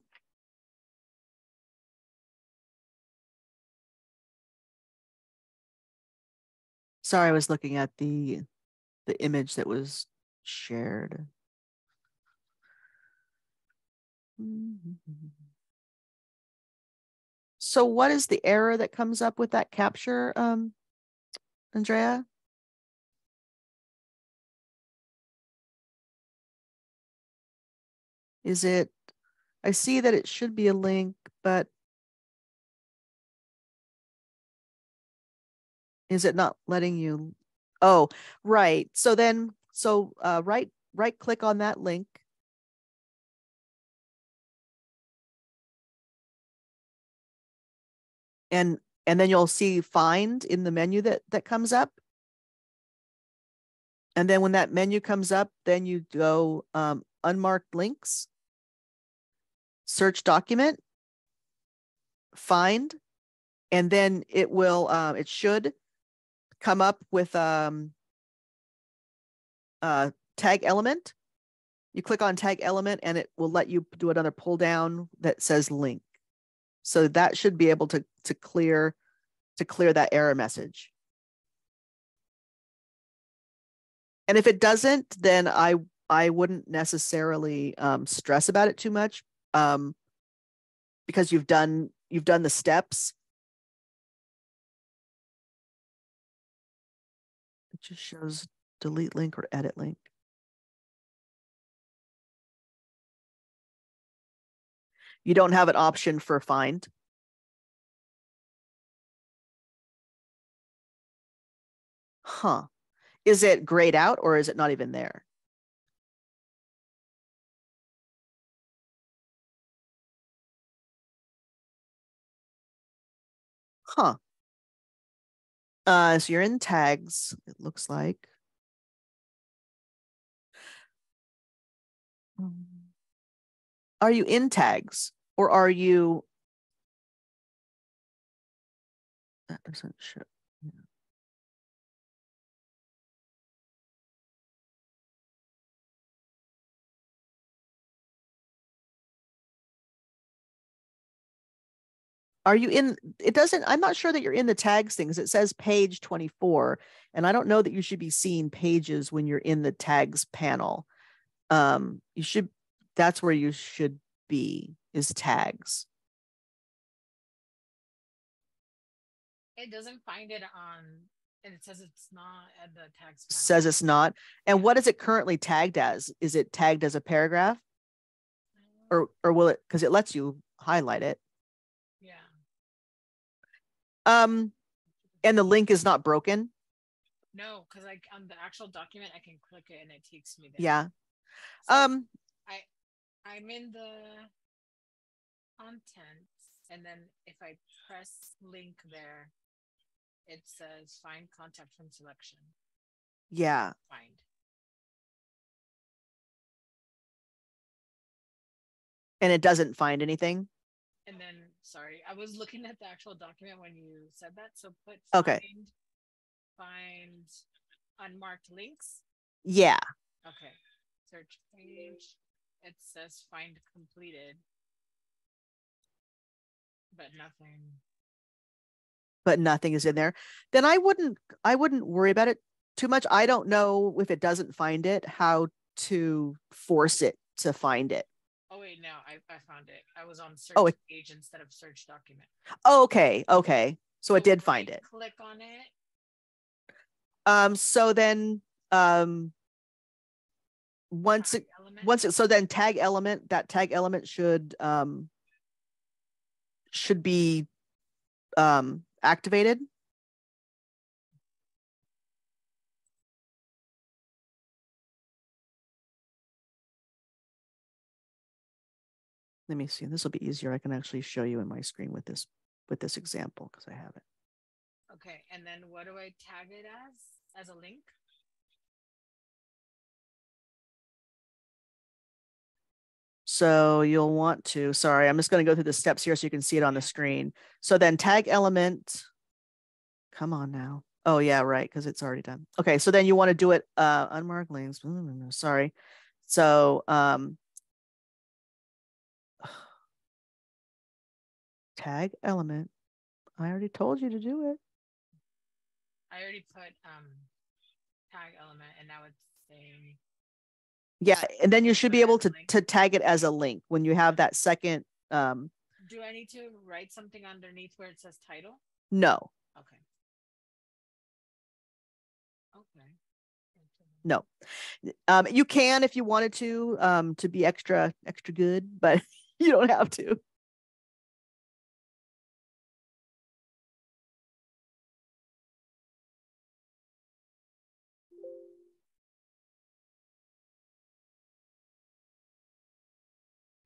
Sorry, I was looking at the image that was shared. So what is the error that comes up with that capture, Andrea? Is it, I see that it should be a link, but is it not letting you? Oh, right. So then, right click on that link. And then you'll see find in the menu that comes up. And then when that menu comes up, then you go unmarked links, search document, find, and then it will, it should come up with tag element. You click on tag element and it will let you do another pull down that says link. So that should be able to clear that error message. And if it doesn't, then I wouldn't necessarily stress about it too much, because you've done the steps. It just shows delete link or edit link. You don't have an option for find. Huh. Is it grayed out or is it not even there? Huh. So you're in tags, it looks like. Are you in tags or are you? That doesn't show. Yeah. Are you in, it doesn't, I'm not sure that you're in the tags things. It says page 24, and I don't know that you should be seeing pages when you're in the tags panel. You should, that's where you should be, is tags. It doesn't find it on, and it says it's not at the tags panel. Says it's not. And what is it currently tagged as? Is it tagged as a paragraph? Or will it, because it lets you highlight it. Yeah. And the link is not broken? No, because like on the actual document, I can click it and it takes me there. Yeah. So I'm in the contents, and then if I press link there, it says find contact from selection. Yeah. Find. And it doesn't find anything? And then, sorry, I was looking at the actual document when you said that. So put find unmarked links. Yeah. Okay. Search page. It says find completed. But nothing. But nothing is in there. Then I wouldn't worry about it too much. I don't know if it doesn't find it, how to force it to find it. Oh wait, no, I found it. I was on search page instead of search document. Oh, okay. Okay. So it did find it. Click on it. So then so then tag element, that tag element should be activated. Let me see. This will be easier. I can actually show you in my screen with this example because I have it. Okay, and then what do I tag it as a link? So you'll want to, sorry, I'm just going to go through the steps here so you can see it on the screen. So then tag element, come on now. Oh yeah, right, because it's already done. Okay, so then you want to do it unmarked links. Sorry. So tag element. I already told you to do it. I already put tag element, and now it's saying. Yeah, and then you should be able to tag it as a link when you have that second. Do I need to write something underneath where it says title? No. Okay. Okay. No. You can if you wanted to be extra good, but you don't have to.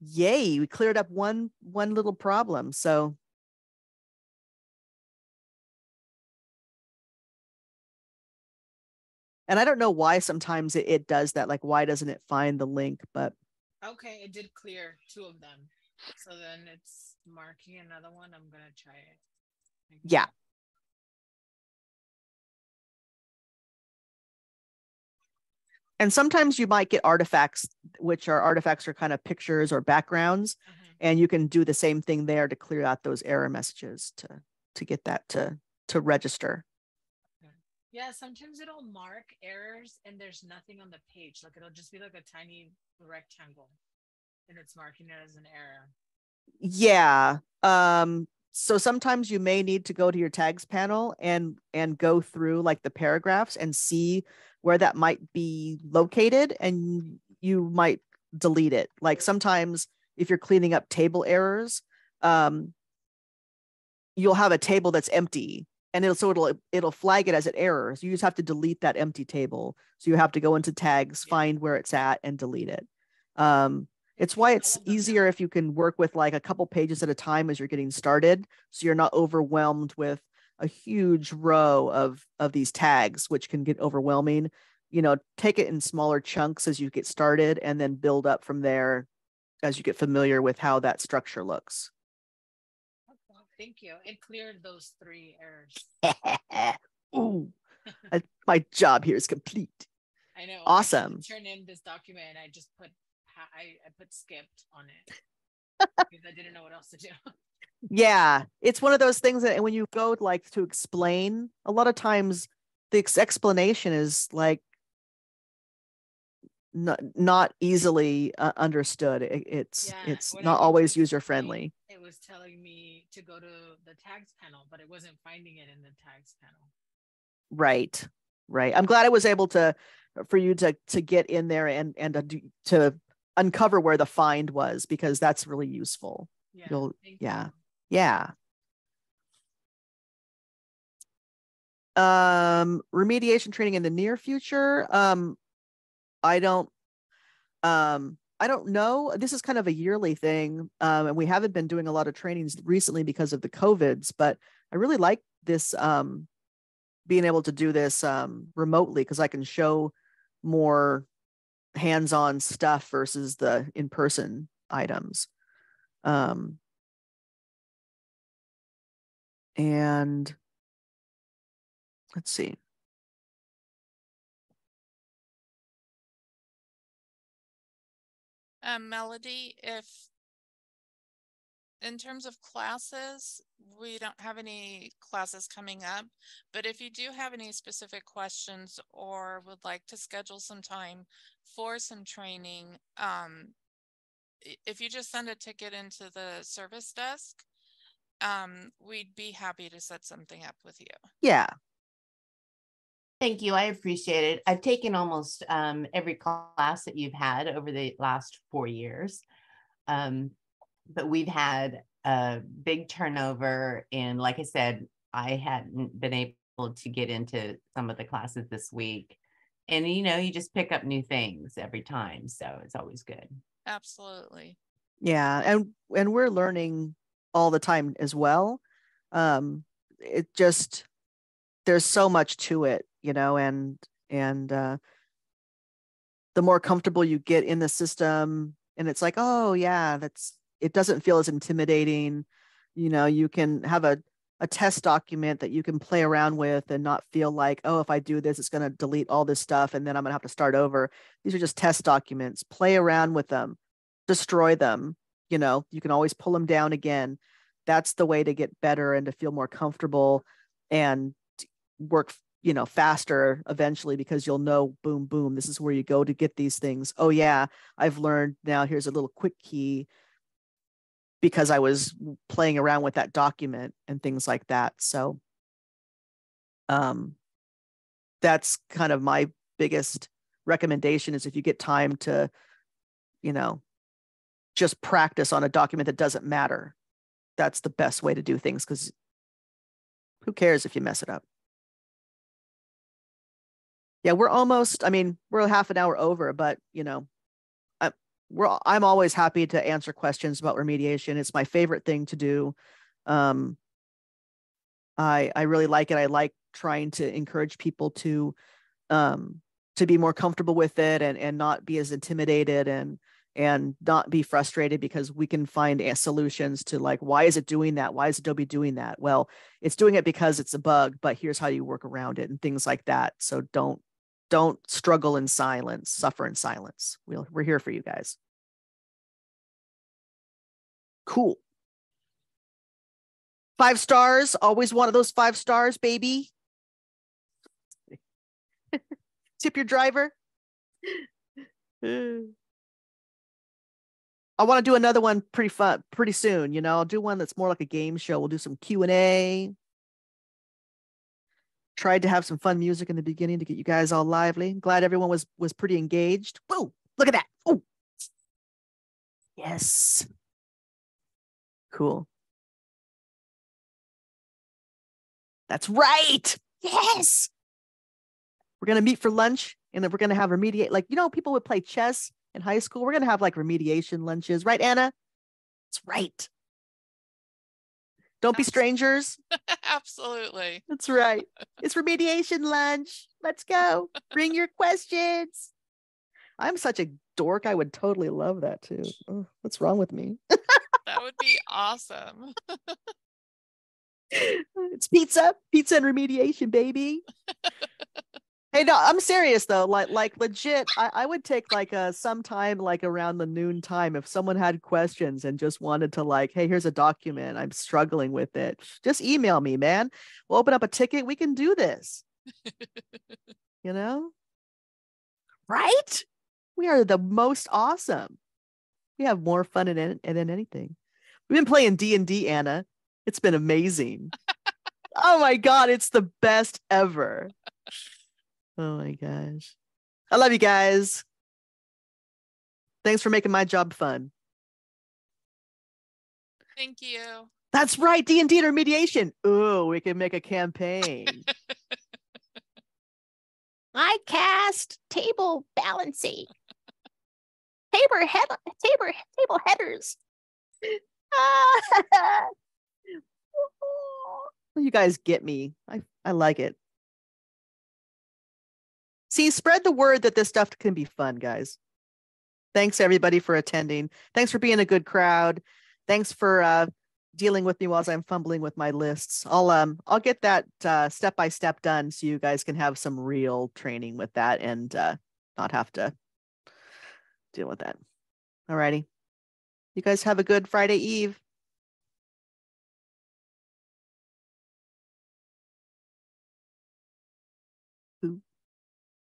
Yay, we cleared up one little problem. So and I don't know why sometimes it does that. Like, why doesn't it find the link? But okay, it did clear 2 of them. So then it's marking another one. I'm gonna try it. Yeah. And sometimes you might get artifacts, which are kind of pictures or backgrounds. And you can do the same thing there to clear out those error messages to get that to register. Yeah, sometimes it'll mark errors and there's nothing on the page. Like it'll just be like a tiny rectangle and it's marking it as an error. Yeah. So sometimes you may need to go to your tags panel and go through like the paragraphs and see where that might be located, and you might delete it. Like sometimes if you're cleaning up table errors, you'll have a table that's empty and it'll flag it as an error. So you just have to delete that empty table. So you have to go into tags, find where it's at and delete it. It's why it's easier if you can work with like a couple pages at a time as you're getting started. So you're not overwhelmed with a huge row of these tags, which can get overwhelming. You know, take it in smaller chunks as you get started and then build up from there as you get familiar with how that structure looks. Okay, thank you. It cleared those 3 errors. Ooh, my job here is complete. I know. Awesome. I turned in this document and I just put I put skipped on it because I didn't know what else to do. Yeah, it's one of those things that when you go like to explain, a lot of times the explanation is like not easily understood. It's not always user friendly. It was telling me to go to the tags panel, but it wasn't finding it in the tags panel. Right. I'm glad I was able for you to get in there and to uncover where the find was, because that's really useful. Yeah. Remediation training in the near future. I don't know. This is kind of a yearly thing. And we haven't been doing a lot of trainings recently because of the COVIDs, but I really like this, being able to do this remotely, because I can show more hands-on stuff versus the in-person items. And let's see. Melody, if in terms of classes, we don't have any classes coming up, but if you do have any specific questions or would like to schedule some time for some training, if you just send a ticket into the service desk, we'd be happy to set something up with you. Yeah. Thank you. I appreciate it. I've taken almost every class that you've had over the last 4 years. But we've had a big turnover. And like I said, I hadn't been able to get into some of the classes this week. And, you just pick up new things every time. So it's always good. Absolutely. Yeah. And we're learning all the time as well. It just, there's so much to it, and the more comfortable you get in the system, and it's like, oh yeah, it doesn't feel as intimidating. You can have a test document that you can play around with and not feel like, oh, if I do this, it's going to delete all this stuff and then I'm going to have to start over. These are just test documents. Play around with them, destroy them. You can always pull them down again. That's the way to get better and to feel more comfortable and work, faster eventually, because you'll know, boom, boom, this is where you go to get these things. Oh yeah, I've learned now, here's a little quick key because I was playing around with that document and things like that. So that's kind of my biggest recommendation, is if you get time to, just practice on a document that doesn't matter. That's the best way to do things, because who cares if you mess it up? Yeah, we're half an hour over, but I'm always happy to answer questions about remediation. It's my favorite thing to do. I really like it. I like trying to encourage people to be more comfortable with it and not be as intimidated and not be frustrated, because we can find solutions to, like, why is it doing that? Why is Adobe doing that? Well, it's doing it because it's a bug, but here's how you work around it and things like that. So don't struggle in silence, suffer in silence. We're here for you guys. Cool. 5 stars. Always one of those 5 stars, baby. Tip your driver. I want to do another one pretty soon. I'll do one that's more like a game show. We'll do some Q&A. Tried to have some fun music in the beginning to get you guys all lively. Glad everyone was pretty engaged. Whoa, look at that. Oh, yes. Cool. That's right. Yes. We're going to meet for lunch, and then we're going to have remediate. Like, people would play chess in high school. We're going to have like remediation lunches. Right, Anna? That's right. Don't be strangers. Absolutely. That's right. It's remediation lunch. Let's go. Bring your questions. I'm such a dork. I would totally love that too. Oh, what's wrong with me? That would be awesome. It's pizza and remediation, baby. Hey, no, I'm serious though. Like legit, I would take like sometime like around the noon time if someone had questions and just wanted to like, hey, here's a document. I'm struggling with it. Just email me, man. We'll open up a ticket. We can do this. You know? Right? We are the most awesome. We have more fun than anything. We've been playing D&D, Anna. It's been amazing. Oh my God, it's the best ever. Oh my gosh. I love you guys. Thanks for making my job fun. Thank you. That's right, D&D remediation. Ooh, we can make a campaign. I cast table balancing. Table headers. You guys get me. I like it. See, spread the word that this stuff can be fun, guys. Thanks everybody for attending. Thanks for being a good crowd. Thanks for dealing with me while I'm fumbling with my lists. I'll get that step-by-step done so you guys can have some real training with that and not have to deal with that. Alrighty. You guys have a good Friday Eve.